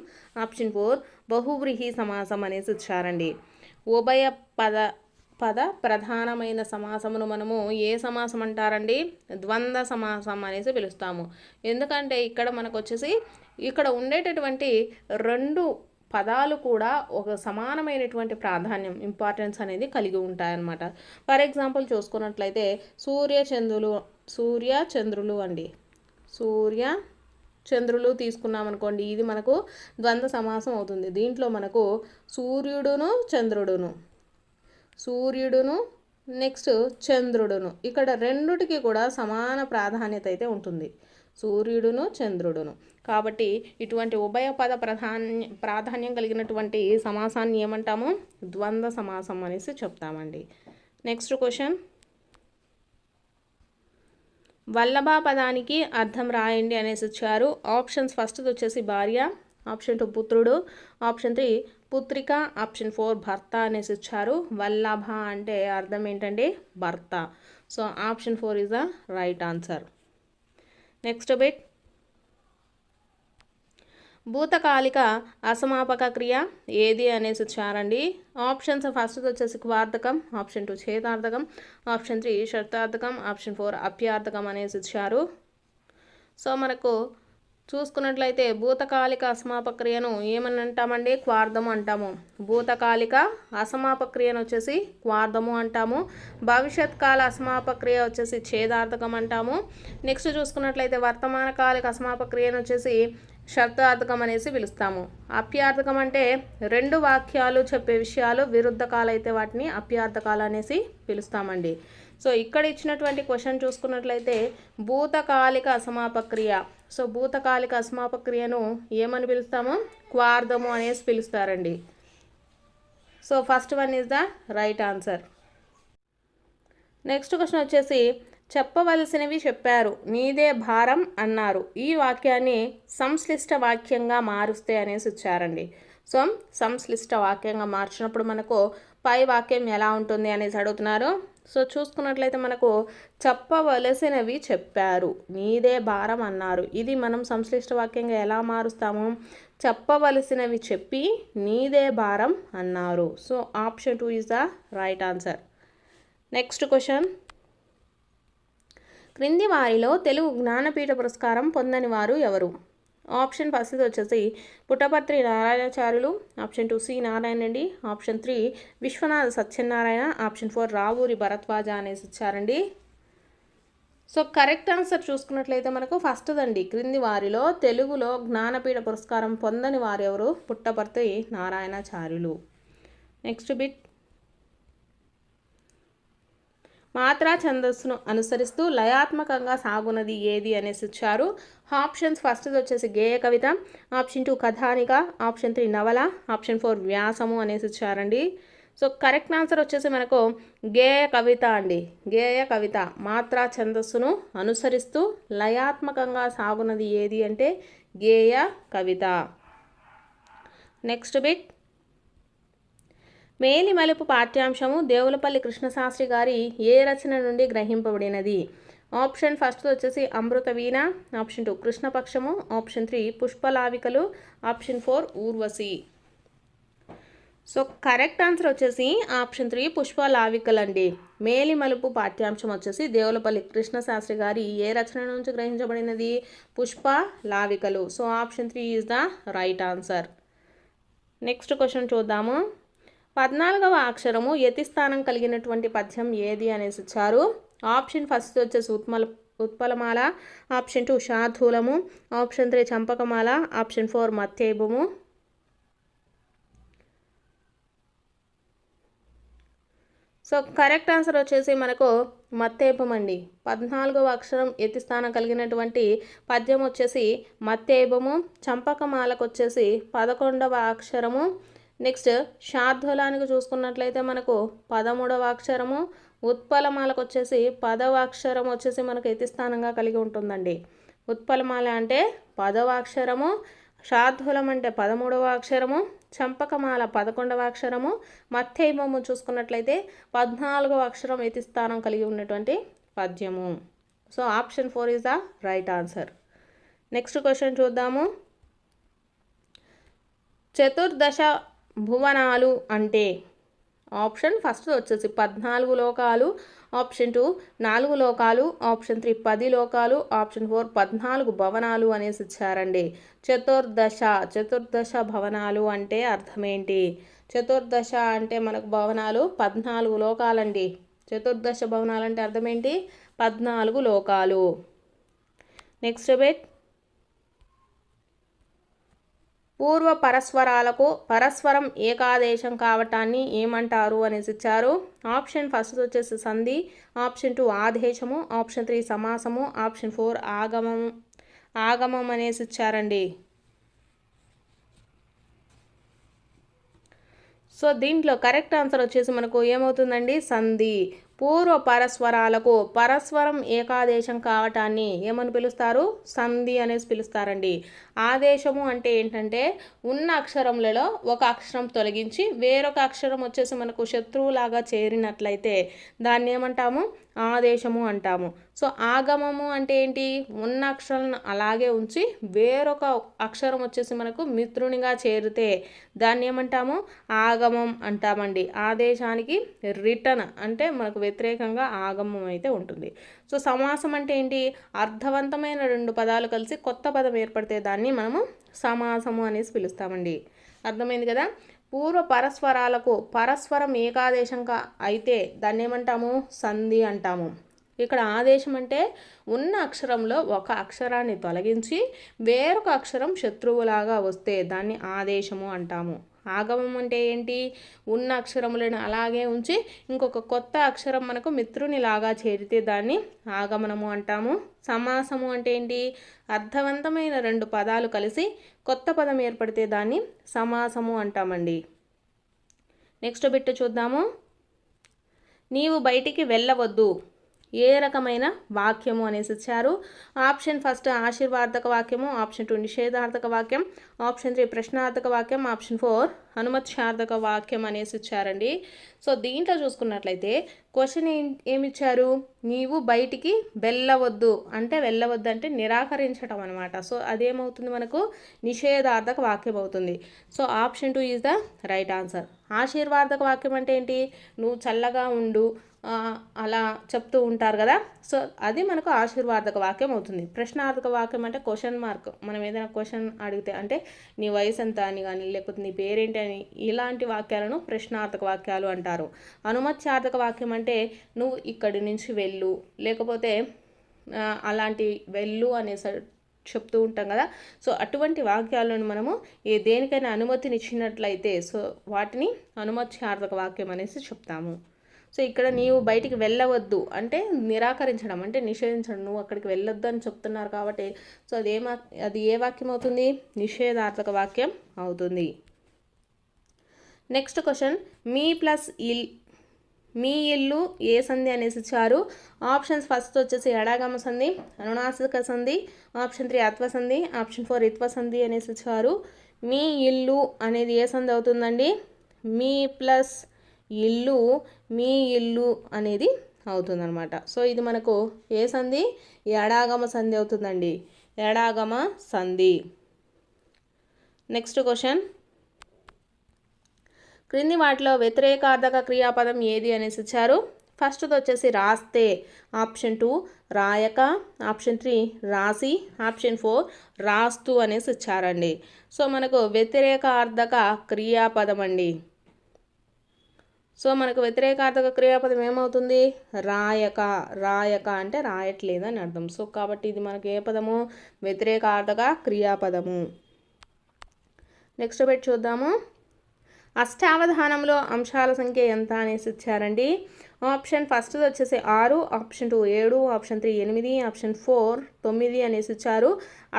ఆప్షన్ 4 బహువ్రీహి సమాసం అనేసి ఇచ్చారండి. ఉభయ పద ప్రధానమైన సమాసమును మనము ఏ సమాసం అంటారండి, ద్వంద్వ సమాసం అనేసి పిలుస్తాము. ఎందుకంటే ఇక్కడ మనకు వచ్చేసి ఇక్కడ ఉండేటటువంటి రెండు పదాలు కూడా ఒక సమానమైనటువంటి ప్రాధాన్యం, ఇంపార్టెన్స్ అనేది కలిగి ఉంటాయన్నమాట. ఫర్ ఎగ్జాంపుల్ చూసుకున్నట్లయితే సూర్య చంద్రులు అండి, సూర్య చంద్రులు తీసుకున్నాం అనుకోండి, ఇది మనకు ద్వంద్వ సమాసం అవుతుంది. దీంట్లో మనకు సూర్యుడును నెక్స్ట్ చంద్రుడును, ఇక్కడ రెండుటికి కూడా సమాన ప్రాధాన్యత అయితే ఉంటుంది, సూర్యుడును చంద్రుడును. కాబట్టి ఇటువంటి ఉభయ పద ప్రాధాన్యం కలిగినటువంటి సమాసాన్ని ఏమంటాము, ద్వంద్వ సమాసం అనేసి చెప్తామండి. నెక్స్ట్ క్వశ్చన్, వల్లభ పదానికి అర్థం రాయండి అనేసి ఇచ్చారు. ఆప్షన్స్ ఫస్ట్ వచ్చేసి భార్య, ఆప్షన్ 2 పుత్రుడు, ఆప్షన్ 3 పుత్రిక, ఆప్షన్ 4 భర్త అనేసి ఇచ్చారు. వల్లభ అంటే అర్థం ఏంటంటే భర్త. So option 4 is the right answer. Next bit, భూతకాలిక అసమాపక క్రియ ఏది అనేసి ఇచ్చారండి. ఆప్షన్స్ ఫస్ట్ వచ్చేసి క్వార్థకం, ఆప్షన్ 2 ఛేదార్థకం, ఆప్షన్ 3 షష్టార్థకం, ఆప్షన్ 4 అప్యార్థకం అనేసి ఇచ్చారు. సో మనకు చూసుకున్నట్లయితే భూతకాలిక అసమాపక క్రియను ఏమని అంటామండి, క్వార్థము అంటాము. భూతకాలిక అసమాపక క్రియను వచ్చేసి క్వార్థము అంటాము. భవిష్యత్ కాల అసమాపక క్రియ వచ్చేసి ఛేదార్థకం అంటాము. నెక్స్ట్ చూసుకున్నట్లయితే వర్తమాన కాలిక అసమాపక క్రియను వచ్చేసి శబ్దార్థకం అనేసి పిలుస్తాము. అప్యార్థకం అంటే రెండు వాక్యాలు చెప్పే విషయాలు విరుద్ధకాలు అయితే వాటిని అప్యార్థకాలు అనేసి పిలుస్తామండి. సో ఇక్కడ ఇచ్చినటువంటి క్వశ్చన్ చూసుకున్నట్లయితే భూతకాలిక అసమాపక క్రియ. సో భూతకాలిక అసమాపక క్రియను ఏమని పిలుస్తాము, క్వార్థము అనేసి పిలుస్తారండి. So first one is the right answer. Next question వచ్చేసి చెప్పవలసినవి చెప్పారు, నీదే భారం అన్నారు. ఈ వాక్యాన్ని సంశ్లిష్ట వాక్యంగా మారుస్తే అనేసి ఇచ్చారండి. సో సంశ్లిష్ట వాక్యంగా మార్చినప్పుడు మనకు పై వాక్యం ఎలా ఉంటుంది అనేసి అడుగుతున్నారు. సో చూసుకున్నట్లయితే మనకు చెప్పవలసినవి చెప్పారు, నీదే భారం అన్నారు. ఇది మనం సంశ్లిష్ట వాక్యంగా ఎలా మారుస్తాము, చెప్పవలసినవి చెప్పి నీదే భారం అన్నారు. So option 2 is the right answer. Next question, క్రింది వారిలో తెలుగు జ్ఞానపీఠ పురస్కారం పొందని వారు ఎవరు? ఆప్షన్ ఫస్ట్ వచ్చేసి Puttaparthi Narayanacharyulu, option 2 C Narayana Reddy, option 3 Viswanatha Satyanarayana, option 4 Ravuri Bharadwaja అనేసి ఇచ్చారండి. సో కరెక్ట్ ఆన్సర్ చూసుకున్నట్లయితే మనకు ఫస్ట్ దండి, క్రింది వారిలో తెలుగులో జ్ఞానపీఠ పురస్కారం పొందని వారు ఎవరు, పుట్టపర్తి నారాయణాచార్యులు. నెక్స్ట్ బిట్, మాత్రా ఛందస్సును అనుసరిస్తూ లయాత్మకంగా సాగునది ఏది అనేసి ఇచ్చారు. ఆప్షన్స్ ఫస్ట్ వచ్చేసి గేయ కవిత, ఆప్షన్ 2 కథానిక, ఆప్షన్ 3 నవల, ఆప్షన్ 4 వ్యాసము అనేసి ఇచ్చారండి. సో కరెక్ట్ ఆన్సర్ వచ్చేసి మనకు గేయ కవిత అండి. గేయ కవిత మాత్రా ఛందస్సును అనుసరిస్తూ లయాత్మకంగా సాగునది ఏది అంటే గేయ కవిత. నెక్స్ట్ బిట్, మేలి మలుపు పాఠ్యాంశము దేవులపల్లి కృష్ణశాస్త్రి గారి ఏ రచన నుండి గ్రహింపబడినది? ఆప్షన్ ఫస్ట్ వచ్చేసి Amrutha Veena, option 2 Krishnapakshamu, option 3 Pushpalavikalu, option 4 Urvashi. So correct answer వచ్చేసి ఆప్షన్ 3 పుష్పలావికలు అండి. మేలి మలుపు పాఠ్యాంశం వచ్చేసి దేవులపల్లి కృష్ణశాస్త్రి గారి ఏ రచన నుంచి గ్రహించబడినది? Pushpalavikalu. So option 3 is the right answer. Next question చూద్దాము. 14వ అక్షరము యతి స్థానం కలిగినటువంటి పద్యం ఏది అనేసి ఇచ్చారు. ఆప్షన్ ఫస్ట్ వచ్చేసి ఉత్పలమాల, ఆప్షన్ 2 శార్దూలము, ఆప్షన్ 3 చంపకమాల, ఆప్షన్ 4 మత్తేబము. సో కరెక్ట్ ఆన్సర్ వచ్చేసి మనకు మత్తేపం అండి. 14వ అక్షరం యతి స్థానం కలిగినటువంటి పద్యం వచ్చేసి మత్తేపము. చంపకమాలకు వచ్చేసి 11వ అక్షరము. నెక్స్ట్ శార్దూలానికి చూసుకున్నట్లయితే మనకు 13వ అక్షరము. ఉత్పలమాలకు వచ్చేసి 10వ అక్షరం వచ్చేసి మనకు యతి స్థానంగా కలిగి ఉంటుందండి. ఉత్పలమాల అంటే 10వ అక్షరము, శార్దూలం అంటే 13వ అక్షరము, చంపకమాల 11వ అక్షరము, మత్తేయమము చూసుకున్నట్లయితే 14వ అక్షరం యతి స్థానం కలిగి ఉన్నటువంటి పద్యము. So option 4 is the right answer. Next question చూద్దాము. చతుర్దశ భువనాలు అంటే ఆప్షన్ ఫస్ట్ వచ్చేసి 14 లోకాలు, ఆప్షన్ 2 4 లోకాలు, ఆప్షన్ 3 10 లోకాలు, ఆప్షన్ 4 14 భవనాలు అనేసి ఇచ్చారండి. చతుర్దశ భవనాలు అంటే అర్థం ఏంటి? చతుర్దశ అంటే మనకు భవనాలు 14 లోకాలండి. చతుర్దశ భవనాలు అంటే అర్థం ఏంటి? 14 లోకాలు. Next bit. పూర్వ పరస్వరాలకు పరస్వరం ఏకాదేశం కావటాన్ని ఏమంటారు అనేసి ఇచ్చారు. ఆప్షన్ ఫస్ట్ వచ్చేసి సంధి, ఆప్షన్ 2 ఆదేశము, ఆప్షన్ 3 సమాసము, ఆప్షన్ 4 ఆగమం అనేసి ఇచ్చారండి. సో దీంట్లో కరెక్ట్ ఆన్సర్ వచ్చేసి మనకు ఏమవుతుందండి? సంధి. పూర్వ పరస్వరాలకు పరస్వరం ఏకాదేశం కావటాన్ని ఏమని పిలుస్తారు? సంధి అనేసి పిలుస్తారండి. ఆదేశము అంటే ఏంటంటే ఉన్న అక్షరములలో ఒక అక్షరం తొలగించి వేరొక అక్షరం వచ్చేసి మనకు శత్రువులాగా చేరినట్లయితే దాన్ని ఏమంటాము? ఆదేశము అంటాము. సో ఆగమము అంటే ఏంటి? ఉన్న అక్షరం అలాగే ఉంచి వేరొక అక్షరం వచ్చేసి మనకు మిత్రునిగా చేరితే దాన్ని ఏమంటాము? ఆగమం అంటామండి. ఆదేశానికి రిటర్న్ అంటే మనకు వ్యతిరేకంగా ఆగమం అయితే ఉంటుంది. సో సమాసం అంటే ఏంటి? అర్థవంతమైన 2 పదాలు కలిసి కొత్త పదం ఏర్పడితే దాన్ని మనము సమాసము అనేసి పిలుస్తామండి. అర్థమైంది కదా? పూర్వ పరస్వరాలకు పరస్వరం ఏకాదేశంగా అయితే దాన్ని ఏమంటాము? సంధి అంటాము. ఇక్కడ ఆదేశం అంటే ఉన్న అక్షరంలో ఒక అక్షరాన్ని తొలగించి వేరొక అక్షరం శత్రువులాగా వస్తే దాన్ని ఆదేశము అంటాము. ఆగమం అంటే ఏంటి? ఉన్న అక్షరములను అలాగే ఉంచి ఇంకొక కొత్త అక్షరం మనకు మిత్రునిలాగా చేరితే దాన్ని ఆగమనము అంటాము. సమాసము అంటే ఏంటి? అర్థవంతమైన 2 పదాలు కలిసి కొత్త పదం ఏర్పడితే దాన్ని సమాసము అంటామండి. నెక్స్ట్ బిట్ చూద్దాము. నీవు బయటికి వెళ్ళవద్దు ఏ రకమైన వాక్యము అనేసి ఇచ్చారు. ఆప్షన్ ఫస్ట్ ఆశీర్వాదక వాక్యము, ఆప్షన్ 2 నిషేధార్థక వాక్యం, ఆప్షన్ 3 ప్రశ్నార్థక వాక్యం, ఆప్షన్ 4 అనుమత్యార్థక వాక్యం అనేసి ఇచ్చారండి. సో దీంట్లో చూసుకున్నట్లయితే క్వశ్చన్ ఏమిచ్చారు? నీవు బయటికి వెళ్ళవద్దు అంటే నిరాకరించటం అనమాట. సో అదేమవుతుంది? మనకు నిషేధార్థక వాక్యం అవుతుంది. So option 2 is the right answer. ఆశీర్వాదక వాక్యం అంటే ఏంటి? నువ్వు చల్లగా ఉండు అలా చెప్తూ ఉంటారు కదా. సో అది మనకు ఆశీర్వాదక వాక్యం అవుతుంది. ప్రశ్నార్థక వాక్యం అంటే క్వశ్చన్ మార్క్. మనం ఏదైనా క్వశ్చన్ అడిగితే అంటే నీ వయసు ఎంత అని కానీ లేకపోతే నీ పేరేంటి అని ఇలాంటి వాక్యాలను ప్రశ్నార్థక వాక్యాలు అంటారు. అనుమత్యార్థక వాక్యం అంటే నువ్వు ఇక్కడి నుంచి వెళ్ళు లేకపోతే అలాంటి వెళ్ళు అనేసి చెప్తూ ఉంటాం కదా. సో అటువంటి వాక్యాలను మనము దేనికైనా అనుమతినిచ్చినట్లయితే సో వాటిని అనుమత్యార్థక వాక్యం అనేసి చెప్తాము. సో ఇక్కడ నీవు బయటికి వెళ్ళవద్దు అంటే నిరాకరించడం అంటే నిషేధించడం. నువ్వు అక్కడికి వెళ్ళొద్దు అని చెప్తున్నారు కాబట్టి సో అది ఏ వాక్యం అవుతుంది? నిషేధార్థక వాక్యం అవుతుంది. Next question. మీ ఇల్లు ఏ సంధి అనేసి ఇచ్చారు. ఆప్షన్స్ ఫస్ట్ వచ్చేసి ఎడాగమ సంధి, అనునాసిక సంధి, ఆప్షన్ 3 అత్వ సంధి, ఆప్షన్ 4 ఇత్వ సంధి అనేసి ఇచ్చారు. మీ ఇల్లు అనేది ఏ సంధి అవుతుందండి? మీ ప్లస్ ఇల్లు, మీ ఇల్లు అనేది అవుతుందన్నమాట. సో ఇది మనకు ఏ సంధి? ఎడాగమ సంధి అవుతుందండి. ఎడాగమ సంధి. Next question. క్రింది వాటిలో వ్యతిరేకార్థక క్రియాపదం ఏది అనేసి ఇచ్చారు. ఫస్ట్ది వచ్చేసి రాస్తే, ఆప్షన్ 2 రాయక, ఆప్షన్ 3 రాసి, ఆప్షన్ 4 రాస్తూ అనేసి ఇచ్చారండి. సో మనకు వ్యతిరేకార్థక క్రియాపదం అండి. సో మనకు వ్యతిరేకార్థక క్రియాపదం ఏమవుతుంది? రాయక. రాయక అంటే రాయట్లేదు అని అర్థం. సో కాబట్టి ఇది మనకు ఏ పదము? వ్యతిరేకార్థక క్రియాపదము. నెక్స్ట్ పెట్టి చూద్దాము. అష్టావధానంలో అంశాల సంఖ్య ఎంత అనేసి ఇచ్చారండి. ఆప్షన్ ఫస్ట్ది వచ్చేసి 6, ఆప్షన్ 2 7, ఆప్షన్ 3 8, ఆప్షన్ 4 9 అనేసి ఇచ్చారు.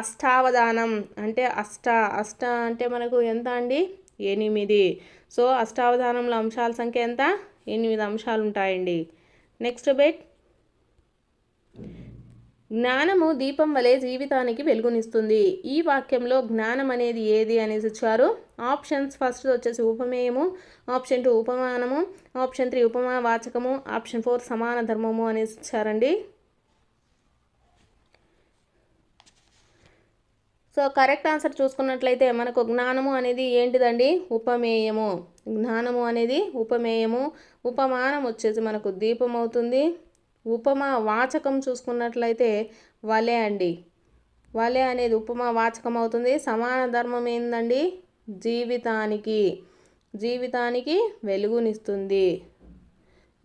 అష్టావధానం అంటే అష్ట అంటే మనకు ఎంత అండి? 8. సో అష్టావధానంలో అంశాల సంఖ్య ఎంత? 8 అంశాలు ఉంటాయండి. Next bet. జ్ఞానము దీపం వలె జీవితానికి వెలుగునిస్తుంది. ఈ వాక్యంలో జ్ఞానం అనేది ఏది అనేసి ఇచ్చారు. ఆప్షన్స్ ఫస్ట్ వచ్చేసి ఉపమేయము, ఆప్షన్ 2 ఉపమానము, ఆప్షన్ 3 ఉపమావాచకము, ఆప్షన్ 4 సమాన ధర్మము అనేసి ఇచ్చారండి. సో కరెక్ట్ ఆన్సర్ చూసుకున్నట్లయితే మనకు జ్ఞానము అనేది ఏంటిదండి? ఉపమేయము. జ్ఞానము అనేది ఉపమేయము. ఉపమానం వచ్చేసి మనకు దీపం అవుతుంది. ఉపమా వాచకం చూసుకున్నట్లయితే వలె అండి. వలె అనేది ఉపమా వాచకం అవుతుంది. సమాన ధర్మం ఏందండి? జీవితానికి వెలుగునిస్తుంది.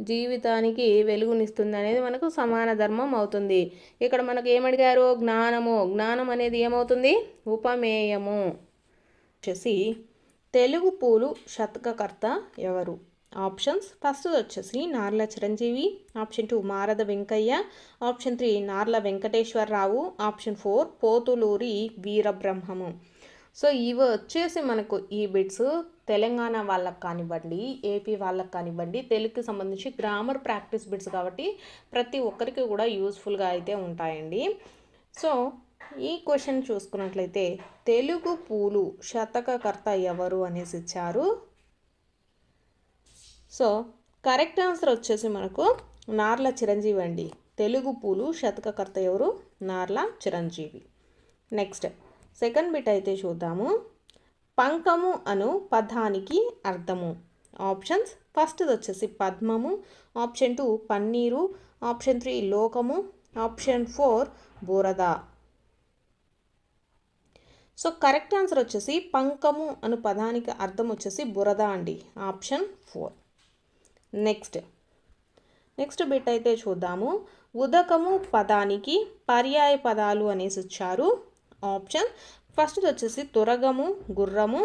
జీవితానికి వెలుగునిస్తుంది అనేది మనకు సమాన ధర్మం అవుతుంది. ఇక్కడ మనకు ఏమడిగారు? జ్ఞానము. జ్ఞానం అనేది ఏమవుతుంది? ఉపమేయము. వచ్చేసి తెలుగు పూలు శతకకర్త ఎవరు? ఆప్షన్స్ ఫస్ట్ వచ్చేసి Narla Chiranjeevi, option 2 Marada Venkaiah, option 3 Narla Venkateswararao, option 4 Pothuluri Veerabrahmam. So ఇవి వచ్చేసి మనకు ఈ బిట్స్ తెలంగాణ వాళ్ళకి కానివ్వండి, ఏపీ వాళ్ళకి కానివ్వండి, తెలుగుకి సంబంధించి గ్రామర్ ప్రాక్టీస్ బిట్స్ కాబట్టి ప్రతి ఒక్కరికి కూడా యూస్ఫుల్గా అయితే ఉంటాయండి. సో ఈ క్వశ్చన్ చూసుకున్నట్లయితే తెలుగు పూలు శతకకర్త ఎవరు అనేసి ఇచ్చారు. సో కరెక్ట్ ఆన్సర్ వచ్చేసి మనకు నార్ల చిరంజీవి అండి. తెలుగు పూలు శతకకర్త ఎవరు? Narla Chiranjeevi. Next second bit అయితే చూద్దాము. పంకము అను పదానికి అర్థము. ఆప్షన్స్ ఫస్ట్ది వచ్చేసి పద్మము, ఆప్షన్ 2 పన్నీరు, ఆప్షన్ 3 లోకము, ఆప్షన్ 4 బురద. సో కరెక్ట్ ఆన్సర్ వచ్చేసి పంకము అను పదానికి అర్థం వచ్చేసి బురద అండి. ఆప్షన్ 4. నెక్స్ట్ బిట్ అయితే చూద్దాము. ఉదకము పదానికి పర్యాయ పదాలు అనేసి ఇచ్చారు. ఆప్షన్ ఫస్ట్ది వచ్చేసి తురగము గుర్రము,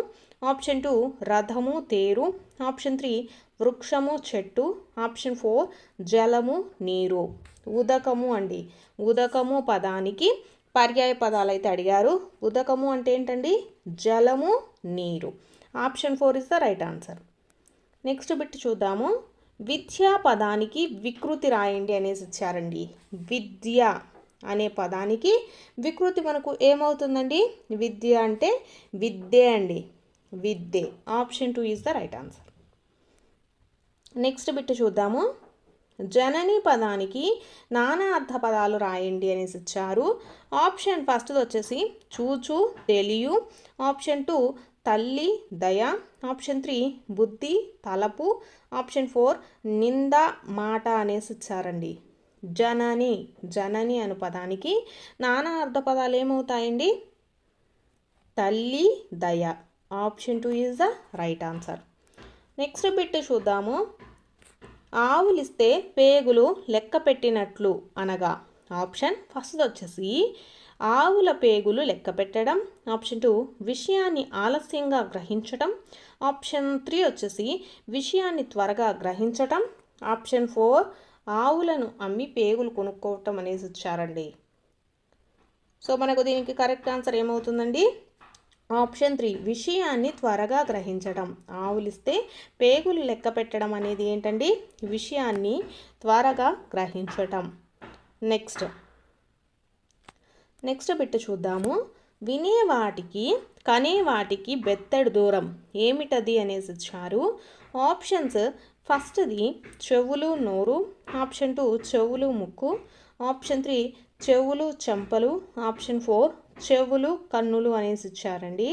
ఆప్షన్ 2 రథము తేరు, ఆప్షన్ 3 వృక్షము చెట్టు, ఆప్షన్ 4 జలము నీరు. ఉదకము అండి. ఉదకము పదానికి పర్యాయ పదాలు అయితే అడిగారు. ఉదకము అంటే ఏంటండి? జలము నీరు. Option 4 is the right answer. Next bit చూద్దాము. విద్యా పదానికి వికృతి రాయండి అనేసి ఇచ్చారండి. విద్య అనే పదానికి వికృతి మనకు ఏమవుతుందండి? విద్య అంటే విద్యే అండి. విద్యే. Option 2 is the right answer. Next bit చూద్దాము. జనని పదానికి నానా అర్థ పదాలు రాయండి అనేసి ఇచ్చారు. ఆప్షన్ ఫస్ట్ది వచ్చేసి చూచు తెలియు, ఆప్షన్ 2 తల్లి దయ, ఆప్షన్ 3 బుద్ధి తలపు, ఆప్షన్ 4 నింద మాట అనేసి ఇచ్చారండి. జనని అను పదానికి నానా అర్థ పదాలు ఏమవుతాయండి? తల్లి దయ. Option 2 is the right answer. Next bit చూద్దాము. ఆవులిస్తే పేగులు లెక్క పెట్టినట్లు అనగా. ఆప్షన్ ఫస్ట్ది వచ్చేసి ఆవుల పేగులు లెక్క పెట్టడం, ఆప్షన్ 2 విషయాన్ని ఆలస్యంగా గ్రహించటం, ఆప్షన్ 3 వచ్చేసి విషయాన్ని త్వరగా గ్రహించటం, ఆప్షన్ 4 ఆవులను అమ్మి పేగులు కొనుక్కోవటం అనేసి ఇచ్చారండి. సో మనకు దీనికి కరెక్ట్ ఆన్సర్ ఏమవుతుందండి? ఆప్షన్ 3 విషయాన్ని త్వరగా గ్రహించడం. ఆవులిస్తే పేగులు లెక్క పెట్టడం అనేది ఏంటండి? విషయాన్ని త్వరగా గ్రహించటం. నెక్స్ట్ బిట్ చూద్దాము. వినేవాటికి కనేవాటికి బెత్తడు దూరం ఏమిటది అనేసి ఇచ్చారు. ఆప్షన్స్ ఫస్ట్ది చెవులు నోరు, ఆప్షన్ 2 చెవులు ముక్కు, ఆప్షన్ 3 చెవులు చెంపలు, ఆప్షన్ 4 చెవులు కన్నులు అనేసి ఇచ్చారండి.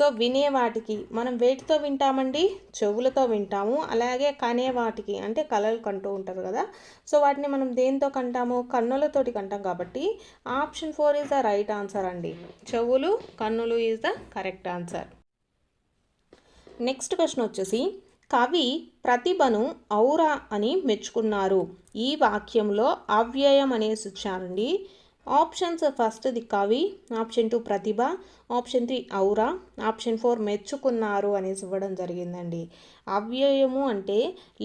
సో వినేవాటికి మనం వేటితో వింటామండి? చెవులతో వింటాము. అలాగే కనేవాటికి అంటే కలలు కంటూ ఉంటారు కదా, సో వాటిని మనం దేంతో కంటాము? కన్నులతోటి కంటాం. కాబట్టి option 4 is the right answer అండి. చెవులు, కన్నులు is the correct answer. Next question వచ్చేసి, కవి ప్రతిభను ఔరా అని మెచ్చుకున్నారు. ఈ వాక్యంలో అవ్యయం అనేసి ఇచ్చారండి. ఆప్షన్స్ ఫస్ట్ది కవి, ఆప్షన్ 2 ప్రతిభ, ఆప్షన్ 3 ఔరా, ఆప్షన్ 4 మెచ్చుకున్నారు అనేసి ఇవ్వడం జరిగిందండి. అవ్యయము అంటే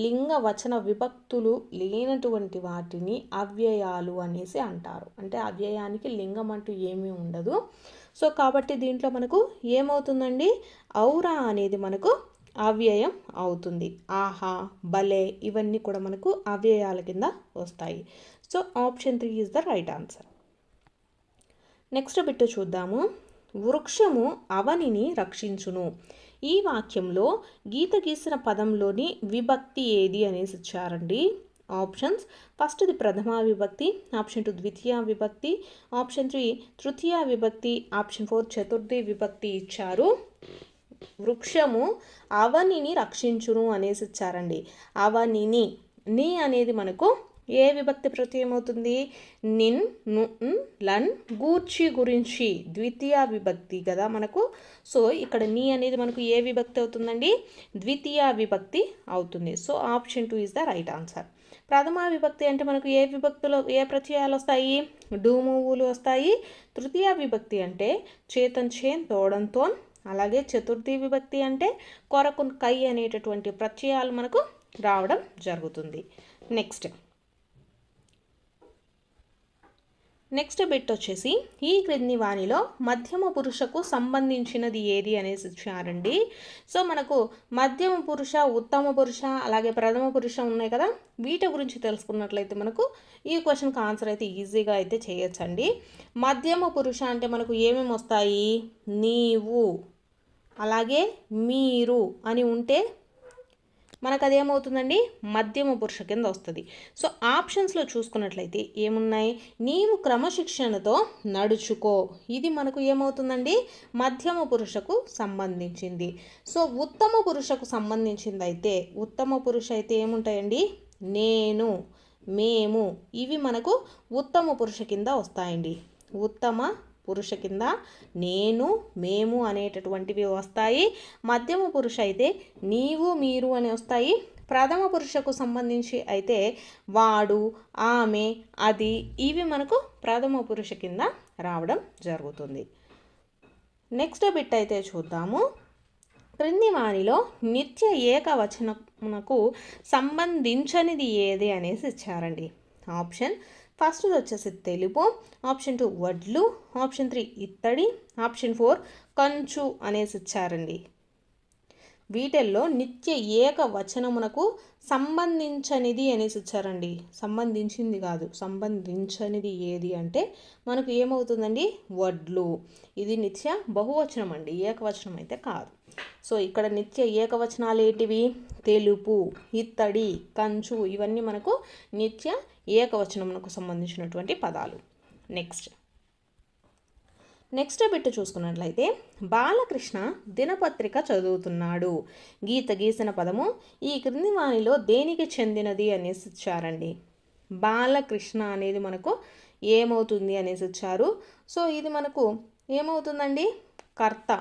లింగ వచన విభక్తులు లేనటువంటి వాటిని అవ్యయాలు అనేసి అంటారు. అంటే అవ్యయానికి లింగం అంటూ ఏమీ ఉండదు. సో కాబట్టి దీంట్లో మనకు ఏమవుతుందండి? ఔరా అనేది మనకు అవ్యయం అవుతుంది. ఆహా, భలే ఇవన్నీ కూడా మనకు అవ్యయాల కింద వస్తాయి. So option 3 is the right answer. Next bit చూద్దాము. వృక్షము అవనిని రక్షించును. ఈ వాక్యంలో గీత గీసిన పదంలోని విభక్తి ఏది అనేసి ఇచ్చారండి. ఆప్షన్స్ ఫస్ట్ది ప్రథమా విభక్తి, ఆప్షన్ 2 ద్వితీయ విభక్తి, ఆప్షన్ 3 తృతీయ విభక్తి, ఆప్షన్ 4 చతుర్థి విభక్తి ఇచ్చారు. వృక్షము అవనిని రక్షించును అనేసి ఇచ్చారండి. అవనిని, ని అనేది మనకు ఏ విభక్తి ప్రత్యయం అవుతుంది? నిన్, ను, లన్, గూర్చి, గురించి ద్వితీయ విభక్తి కదా మనకు. సో ఇక్కడ ని అనేది మనకు ఏ విభక్తి అవుతుందండి? ద్వితీయ విభక్తి అవుతుంది. So option 2 is the right answer. ప్రథమ విభక్తి అంటే మనకు ఏ విభక్తిలో ఏ ప్రత్యయాలు వస్తాయి? డూమువులు వస్తాయి. తృతీయ విభక్తి అంటే చేతన్, చేన్, తోడన్, తోన్. అలాగే చతుర్థి విభక్తి అంటే కొరకు, కై అనేటటువంటి ప్రత్యయాలు మనకు రావడం జరుగుతుంది. నెక్స్ట్ బిట్ వచ్చేసి, ఈ క్రింది వానిలో మధ్యమ పురుషకు సంబంధించినది ఏది అనేసి ఇచ్చారండి. సో మనకు మధ్యమ పురుష, ఉత్తమ పురుష, అలాగే ప్రథమ పురుష ఉన్నాయి కదా, వీటి గురించి తెలుసుకున్నట్లయితే మనకు ఈ క్వశ్చన్కి ఆన్సర్ అయితే ఈజీగా అయితే చేయొచ్చండి. మధ్యమ పురుష అంటే మనకు ఏమేమి వస్తాయి? నీవు, అలాగే మీరు అని ఉంటే మనకు అదేమవుతుందండి? మధ్యమ పురుష కింద వస్తుంది. సో ఆప్షన్స్లో చూసుకున్నట్లయితే ఏమున్నాయి? నీవు క్రమశిక్షణతో నడుచుకో, ఇది మనకు ఏమవుతుందండి? మధ్యమ పురుషకు సంబంధించింది. సో ఉత్తమ పురుషకు సంబంధించింది అయితే, ఉత్తమ పురుష అయితే ఏముంటాయండి? నేను, మేము, ఇవి మనకు ఉత్తమ పురుష కింద వస్తాయండి. ఉత్తమ పురుష కింద నేను, మేము అనేటటువంటివి వస్తాయి. మధ్యమ పురుష అయితే నీవు, మీరు అని వస్తాయి. ప్రథమ పురుషకు సంబంధించి అయితే వాడు, ఆమె, అది, ఇవి మనకు ప్రథమ పురుష కింద రావడం జరుగుతుంది. నెక్స్ట్ బిట్ అయితే చూద్దాము. క్రింది వానిలో నిత్య ఏకవచనమునకు సంబంధించనిది ఏది అనేసి ఇచ్చారండి. ఆప్షన్ ఫస్ట్ వచ్చేసి తెలుపు, ఆప్షన్ 2 వడ్లు, ఆప్షన్ 3 ఇత్తడి, ఆప్షన్ 4 కంచు అనేసి ఇచ్చారండి. వీటిల్లో నిత్య ఏకవచనమునకు సంబంధించనిది అనేసి ఇచ్చారండి. సంబంధించింది కాదు, సంబంధించనిది ఏది అంటే మనకు ఏమవుతుందండి? వడ్లు. ఇది నిత్య బహువచనం అండి, ఏకవచనం అయితే కాదు. సో ఇక్కడ నిత్య ఏకవచనాలు ఏంటివి? తెలుపు, ఇత్తడి, కంచు, ఇవన్నీ మనకు నిత్య ఏకవచనమునకు సంబంధించినటువంటి పదాలు. నెక్స్ట్ బిట్ చూసుకున్నట్లయితే, బాలకృష్ణ దినపత్రిక చదువుతున్నాడు. గీత గీసిన పదము ఈ క్రింది వానిలో దేనికి చెందినది అనేసి ఇచ్చారండి. బాలకృష్ణ అనేది మనకు ఏమవుతుంది అనేసి ఇచ్చారు. సో ఇది మనకు ఏమవుతుందండి? కర్త.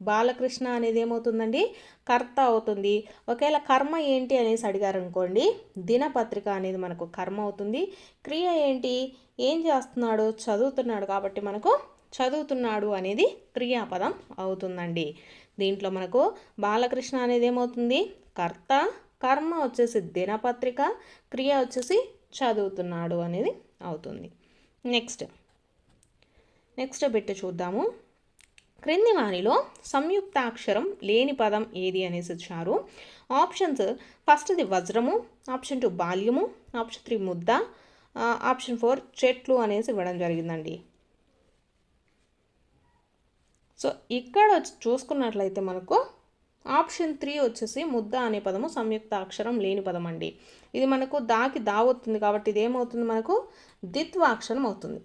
బాలకృష్ణ అనేది ఏమవుతుందండి? కర్త అవుతుంది. ఒకవేళ కర్మ ఏంటి అనేసి అడిగారు అనుకోండి, దినపత్రిక అనేది మనకు కర్మ అవుతుంది. క్రియ ఏంటి? ఏం చేస్తున్నాడు? చదువుతున్నాడు. కాబట్టి మనకు చదువుతున్నాడు అనేది క్రియాపదం అవుతుందండి. దీంట్లో మనకు బాలకృష్ణ అనేది ఏమవుతుంది? కర్త, కర్మ వచ్చేసి దినపత్రిక, క్రియ వచ్చేసి చదువుతున్నాడు అనేది అవుతుంది. నెక్స్ట్ బిట్ చూద్దాము. క్రింది వానిలో సంయుక్తాక్షరం లేని పదం ఏది అనేసి ఇచ్చారు. ఆప్షన్స్ ఫస్ట్ది వజ్రము, ఆప్షన్ 2 బాల్యము, ఆప్షన్ 3 ముద్ద, ఆప్షన్ 4 చెట్లు అనేసి ఇవ్వడం జరిగిందండి. సో ఇక్కడ చూసుకున్నట్లయితే మనకు ఆప్షన్ 3 వచ్చేసి ముద్ద అనే పదము సంయుక్తాక్షరం లేని పదం అండి. ఇది మనకు దాకి దావొస్తుంది కాబట్టి ఇది ఏమవుతుంది? మనకు ద్విత్వాక్షరం అవుతుంది.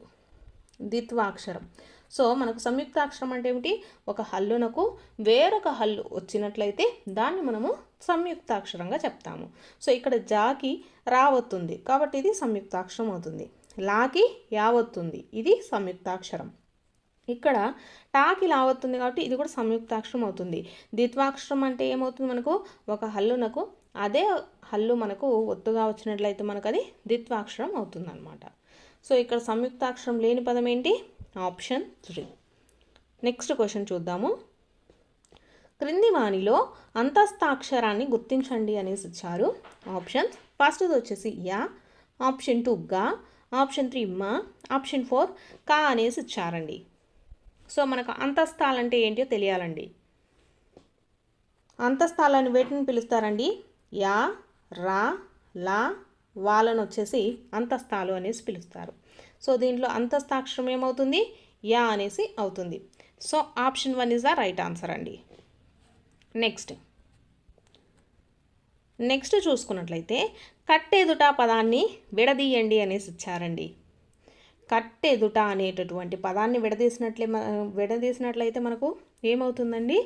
ద్విత్వాక్షరం. సో మనకు సంయుక్తాక్షరం అంటే ఏమిటి? ఒక హల్లునకు వేరొక హల్లు వచ్చినట్లయితే దాన్ని మనము సంయుక్తాక్షరంగా చెప్తాము. సో ఇక్కడ జాకి రావత్తుంది కాబట్టి ఇది సంయుక్తాక్షరం అవుతుంది. లాకి యావత్తుంది, ఇది సంయుక్తాక్షరం. ఇక్కడ టాకి లావత్తుంది కాబట్టి ఇది కూడా సంయుక్తాక్షరం అవుతుంది. ద్విత్వాక్షరం అంటే ఏమవుతుంది? మనకు ఒక హల్లునకు అదే హల్లు మనకు ఒత్తుగా వచ్చినట్లయితే మనకు అది ద్విత్వాక్షరం అవుతుంది అనమాట. సో ఇక్కడ సంయుక్తాక్షరం లేని పదం ఏంటి? ఆప్షన్ 3. నెక్స్ట్ క్వశ్చన్ చూద్దాము. క్రింది వానిలో అంతస్థాక్షరాన్ని గుర్తించండి అనేసి ఇచ్చారు. ఆప్షన్స్ ఫస్ట్ది వచ్చేసి యా, ఆప్షన్ 2 గా, ఆప్షన్ 3 మా, ఆప్షన్ 4 కా అనేసి ఇచ్చారండి. సో మనకు అంతస్థాలంటే ఏంటో తెలియాలండి. అంతస్థాలను వేటిని పిలుస్తారండి? యా, రా, లా, వాళ్ళను వచ్చేసి అంతస్థాలు అనేసి పిలుస్తారు. సో దీంట్లో అంతస్థాక్షరం ఏమవుతుంది? యా అనేసి అవుతుంది. So option 1 is the right answer అండి. నెక్స్ట్ చూసుకున్నట్లయితే కట్టెదుట పదాన్ని విడదీయండి అనేసి ఇచ్చారండి. కట్టెదుట అనేటటువంటి పదాన్ని విడదీసినట్లయితే మనకు ఏమవుతుందండి?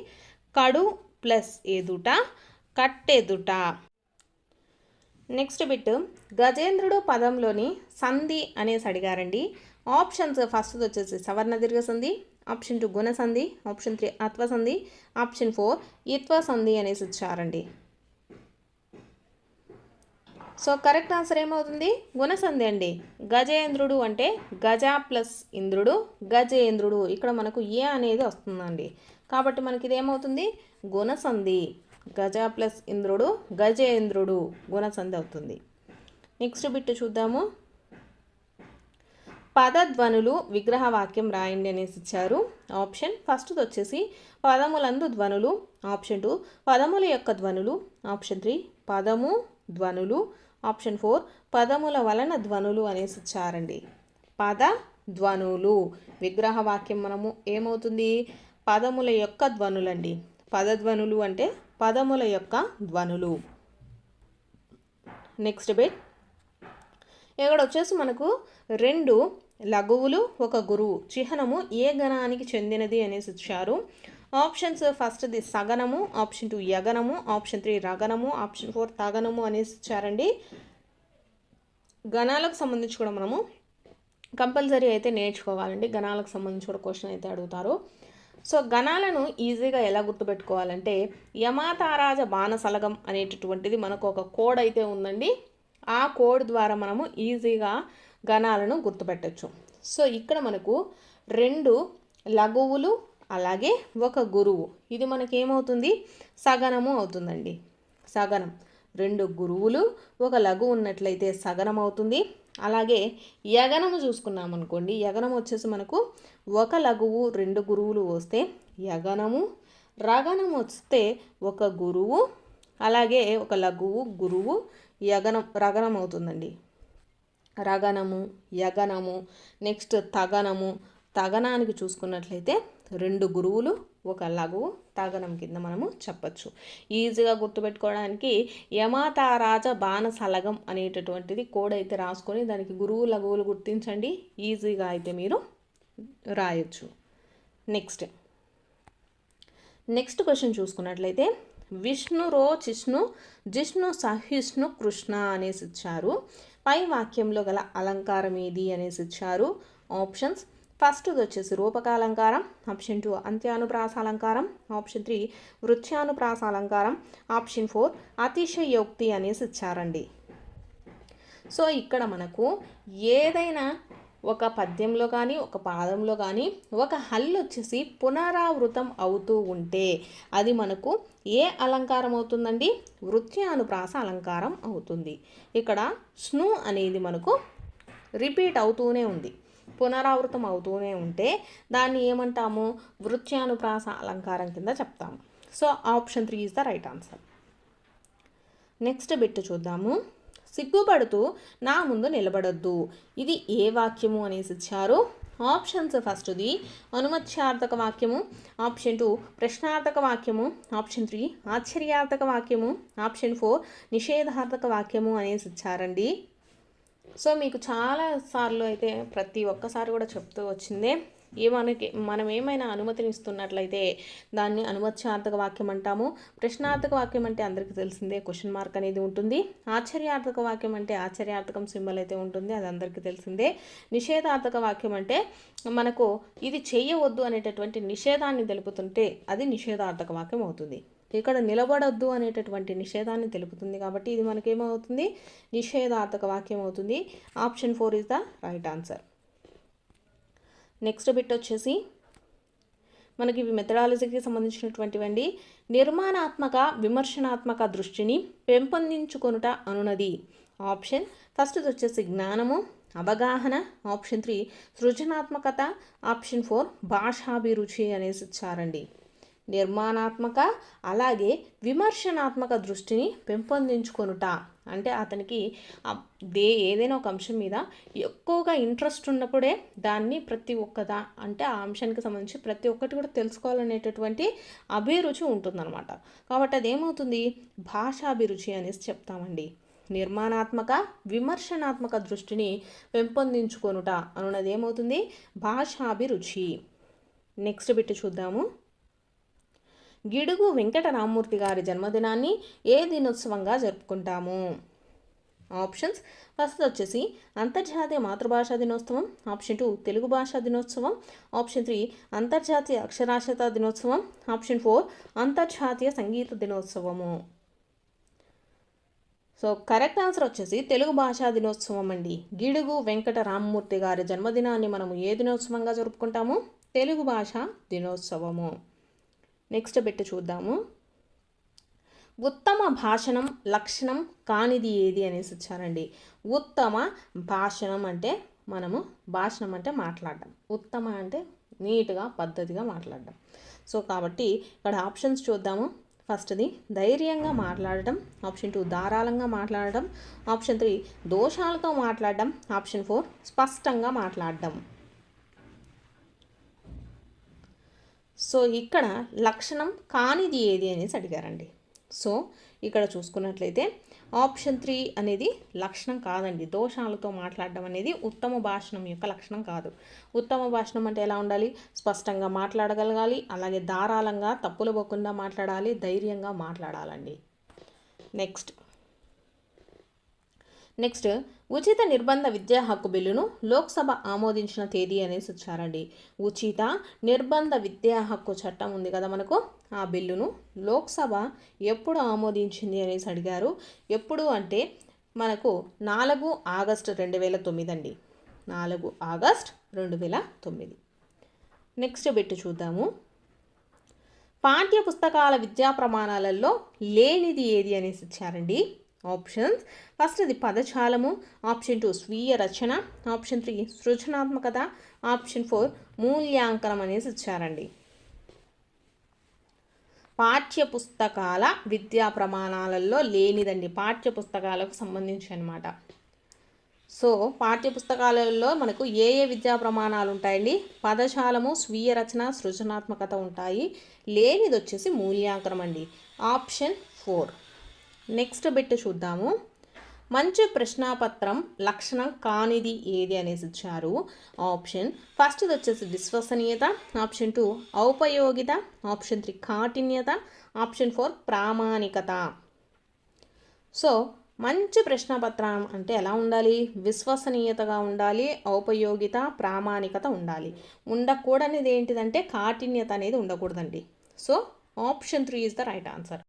కడు ప్లస్ ఎదుట, కట్టెదుట. నెక్స్ట్ బిట్, గజేంద్రుడు పదంలోని సంధి అనేసి అడిగారండి. ఆప్షన్స్ ఫస్ట్ వచ్చేసి సవర్ణ దీర్ఘ సంధి, ఆప్షన్ 2 గుణ సంధి, ఆప్షన్ 3 అత్వ సంధి, ఆప్షన్ 4 ఇత్వ సంధి అనేసి ఇచ్చారండి. సో కరెక్ట్ ఆన్సర్ ఏమవుతుంది? గుణసంధి అండి. గజేంద్రుడు అంటే గజ ప్లస్ ఇంద్రుడు, గజేంద్రుడు. ఇక్కడ మనకు ఏ అనేది వస్తుందండి కాబట్టి మనకి ఇది ఏమవుతుంది? గుణసంధి. గజ ప్లస్ ఇంద్రుడు, గజేంద్రుడు, గుణసంధి అవుతుంది. నెక్స్ట్ బిట్ చూద్దాము. పదధ్వనులు విగ్రహవాక్యం రాయండి అనేసి ఇచ్చారు. ఆప్షన్ ఫస్ట్ది వచ్చేసి పదములందు ధ్వనులు, ఆప్షన్ 2 పదముల యొక్క ధ్వనులు, ఆప్షన్ 3 పదము ధ్వనులు, ఆప్షన్ 4 పదముల వలన ధ్వనులు అనేసి ఇచ్చారండి. పద ధ్వనులు విగ్రహవాక్యం మనము ఏమవుతుంది? పదముల యొక్క ధ్వనులండి. పదధ్వనులు అంటే పదముల యొక్క ధ్వనులు. నెక్స్ట్ బిట్, ఇక్కడ వచ్చేసి మనకు 2 లఘువులు 1 గురువు చిహ్నము ఏ గణానికి చెందినది అనేసి ఇచ్చారు. ఆప్షన్స్ ఫస్ట్ది సగనము, ఆప్షన్ 2 యగనము, ఆప్షన్ 3 రగనము, ఆప్షన్ 4 తగనము అనేసి ఇచ్చారండి. గణాలకు సంబంధించి కూడా మనము కంపల్సరీ అయితే నేర్చుకోవాలండి. గణాలకు సంబంధించి కూడా క్వశ్చన్ అయితే అడుగుతారు. సో గణాలను ఈజీగా ఎలా గుర్తుపెట్టుకోవాలంటే యమాతారాజ బాణసలగం అనేటటువంటిది మనకు ఒక కోడ్ అయితే ఉందండి. ఆ కోడ్ ద్వారా మనము ఈజీగా గణాలను గుర్తుపెట్టచ్చు. సో ఇక్కడ మనకు 2 లఘువులు అలాగే 1 గురువు, ఇది మనకేమవుతుంది? సగనము అవుతుందండి. సగనం 2 గురువులు 1 లఘువు ఉన్నట్లయితే సగనం అవుతుంది. అలాగే యగనము చూసుకున్నాం అనుకోండి, యగనం వచ్చేసి మనకు 1 లఘువు 2 గురువులు వస్తే యగనము, రగనము వస్తే 1 గురువు అలాగే 1 లఘువు గురువు రగనం అవుతుందండి. రగనము, యగనము. నెక్స్ట్ తగనము. తగనానికి చూసుకున్నట్లయితే 2 గురువులు 1 లఘువు తగనం కింద మనము చెప్పచ్చు. ఈజీగా గుర్తుపెట్టుకోవడానికి యమాతారాజ బాణసలగం అనేటటువంటిది కోడ్ అయితే రాసుకొని దానికి గురువు లఘువులు గుర్తించండి. ఈజీగా అయితే మీరు రాయొచ్చు. నెక్స్ట్ క్వశ్చన్ చూసుకున్నట్లయితే విష్ణు రో చిష్ణు జిష్ణు సహిష్ణు కృష్ణ అనేసి ఇచ్చారు. పై వాక్యంలో గల అలంకారం ఏది అనేసి ఇచ్చారు. ఆప్షన్స్ ఫస్ట్ది వచ్చేసి రూపకాలంకారం, ఆప్షన్ 2 అంత్యానుప్రాస అలంకారం, ఆప్షన్ 3 వృత్యానుప్రాస అలంకారం, ఆప్షన్ 4 అతిశయోక్తి అనేసి ఇచ్చారండి. సో ఇక్కడ మనకు ఏదైనా ఒక పద్యంలో కానీ ఒక పాదంలో కానీ ఒక హల్లు వచ్చేసి పునరావృతం అవుతూ ఉంటే అది మనకు ఏ అలంకారం అవుతుందండి? వృత్యానుప్రాస అలంకారం అవుతుంది. ఇక్కడ స్ను అనేది మనకు రిపీట్ అవుతూనే ఉంది, పునరావృతం అవుతూనే ఉంటే దాన్ని ఏమంటాము? వృత్యానుప్రాస అలంకారం కింద చెప్తాము. So option 3 is the right answer. Next bit చూద్దాము. సిగ్గుపడుతూ నా ముందు నిలబడొద్దు, ఇది ఏ వాక్యము అనేసి ఇచ్చారు. ఆప్షన్స్ ఫస్ట్ది అనుమత్యార్థక వాక్యము, ఆప్షన్ 2 ప్రశ్నార్థక వాక్యము, ఆప్షన్ 3 ఆశ్చర్యార్థక వాక్యము, ఆప్షన్ 4 నిషేధార్థక వాక్యము అనేసి ఇచ్చారండి. సో మీకు చాలా సార్లు అయితే ప్రతి ఒక్కసారి కూడా చెప్తూ వచ్చిందే మనం ఏమైనా అనుమతినిస్తున్నట్లయితే దాన్ని అనుమత్యార్థక వాక్యం అంటాము. ప్రశ్నార్థక వాక్యం అంటే అందరికీ తెలిసిందే, క్వశ్చన్ మార్క్ అనేది ఉంటుంది. ఆశ్చర్యార్థక వాక్యం అంటే ఆశ్చర్యార్థకం సింబల్ అయితే ఉంటుంది, అది అందరికీ తెలిసిందే. నిషేధార్థక వాక్యం అంటే మనకు ఇది చేయవద్దు అనేటటువంటి నిషేధాన్ని తెలుపుతుంటే అది నిషేధార్థక వాక్యం అవుతుంది. ఇక్కడ నిలబడొద్దు అనేటటువంటి నిషేధాన్ని తెలుపుతుంది కాబట్టి ఇది మనకేమవుతుంది, నిషేధార్థక వాక్యం అవుతుంది. Option 4 is the right answer. Next bit వచ్చేసి మనకి ఇవి మెథడాలజీకి సంబంధించినటువంటివండి. నిర్మాణాత్మక విమర్శనాత్మక దృష్టిని పెంపొందించుకొనుట అనునది. ఆప్షన్ ఫస్ట్ వచ్చేసి జ్ఞానము, అవగాహన. ఆప్షన్ 3 సృజనాత్మకత. ఆప్షన్ 4 భాషాభిరుచి అనేసి ఇచ్చారండి. నిర్మాణాత్మక అలాగే విమర్శనాత్మక దృష్టిని పెంపొందించుకొనుట అంటే అతనికి ఏదైనా ఒక అంశం మీద ఎక్కువగా ఇంట్రెస్ట్ ఉన్నప్పుడే దాన్ని అంటే ఆ అంశానికి సంబంధించి ప్రతి ఒక్కటి కూడా తెలుసుకోవాలనేటటువంటి అభిరుచి ఉంటుందన్నమాట. కాబట్టి అదేమవుతుంది, భాషాభిరుచి అనేసి చెప్తామండి. నిర్మాణాత్మక విమర్శనాత్మక దృష్టిని పెంపొందించుకొనుట అనున్నది ఏమవుతుంది, భాషాభిరుచి. నెక్స్ట్ బిట్ చూద్దాము. గిడుగు వెంకట రామ్మూర్తి గారి జన్మదినాన్ని ఏ దినోత్సవంగా జరుపుకుంటాము? ఆప్షన్స్ ఫస్ట్ వచ్చేసి అంతర్జాతీయ మాతృభాషా దినోత్సవం. ఆప్షన్ 2 తెలుగు భాషా దినోత్సవం. ఆప్షన్ 3 అంతర్జాతీయ అక్షరాస్యతా దినోత్సవం. ఆప్షన్ 4 అంతర్జాతీయ సంగీత దినోత్సవము. సో కరెక్ట్ ఆన్సర్ వచ్చేసి తెలుగు భాషా దినోత్సవం అండి. గిడుగు వెంకట రామ్మూర్తి గారి జన్మదినాన్ని మనము ఏ దినోత్సవంగా జరుపుకుంటాము? తెలుగు భాషా దినోత్సవము. నెక్స్ట్ బిట్ చూద్దాము. ఉత్తమ భాషణం లక్షణం కానిది ఏది అనేసి ఇచ్చారండి. ఉత్తమ భాషణం అంటే భాషణం అంటే మాట్లాడడం, ఉత్తమ అంటే నీట్గా పద్ధతిగా మాట్లాడడం. సో కాబట్టి ఇక్కడ ఆప్షన్స్ చూద్దాము. ఫస్ట్ది ధైర్యంగా మాట్లాడడం. ఆప్షన్ 2 ధారాళంగా మాట్లాడడం. ఆప్షన్ 3 దోషాలతో మాట్లాడడం. ఆప్షన్ 4 స్పష్టంగా మాట్లాడడం. సో ఇక్కడ లక్షణం కానిది ఏది అనేసి అడిగారండి. సో ఇక్కడ చూసుకున్నట్లయితే ఆప్షన్ 3 అనేది లక్షణం కాదండి. దోషాలతో మాట్లాడడం అనేది ఉత్తమ భాషణం యొక్క లక్షణం కాదు. ఉత్తమ భాషణం అంటే ఎలా ఉండాలి, స్పష్టంగా మాట్లాడగలగాలి, అలాగే ధారాళంగా తప్పులు పోకుండా మాట్లాడాలి, ధైర్యంగా మాట్లాడాలండి. నెక్స్ట్ ఉచిత నిర్బంధ విద్యా హక్కు బిల్లును లోక్సభ ఆమోదించిన తేదీ అనేసి వచ్చారండి. ఉచిత నిర్బంధ విద్యా హక్కు చట్టం ఉంది కదా మనకు, ఆ బిల్లును లోక్సభ ఎప్పుడు ఆమోదించింది అనేసి అడిగారు. ఎప్పుడు అంటే మనకు 4 ఆగస్టు 2009 అండి. 4 ఆగస్ట్ 2009. నెక్స్ట్ బిట్ చూద్దాము. పాఠ్య పుస్తకాల విద్యా ప్రమాణాలలో లేనిది ఏది అనేసి ఇచ్చారండి. ఆప్షన్స్ ఫస్ట్ది పదజాలము. ఆప్షన్ 2 స్వీయ రచన. ఆప్షన్ 3 సృజనాత్మకత. ఆప్షన్ 4 మూల్యాంకనం అనేసి ఇచ్చారండి. పాఠ్య పుస్తకాల విద్యా ప్రమాణాలలో లేనిదండి, పాఠ్య పుస్తకాలకు సంబంధించి అనమాట. సో పాఠ్య పుస్తకాలలో మనకు ఏ విద్యా ప్రమాణాలు ఉంటాయండి? పదజాలము, స్వీయ రచన, సృజనాత్మకత ఉంటాయి. లేనిది వచ్చేసి మూల్యాంకనం అండి. ఆప్షన్ 4. నెక్స్ట్ బిట్ చూద్దాము. మంచి ప్రశ్నాపత్రం లక్షణం కానిది ఏది అనేసి ఇచ్చారు. ఆప్షన్ ఫస్ట్ది వచ్చేసి విశ్వసనీయత. ఆప్షన్ 2 ఔపయోగిత. ఆప్షన్ 3 కాఠిన్యత. ఆప్షన్ 4 ప్రామాణికత. సో మంచి ప్రశ్నపత్రం అంటే ఎలా ఉండాలి? విశ్వసనీయతగా ఉండాలి, ఔపయోగిత, ప్రామాణికత ఉండాలి. ఉండకూడనిది ఏంటిదంటే కాఠిన్యత అనేది ఉండకూడదండి. So option 3 is the right answer.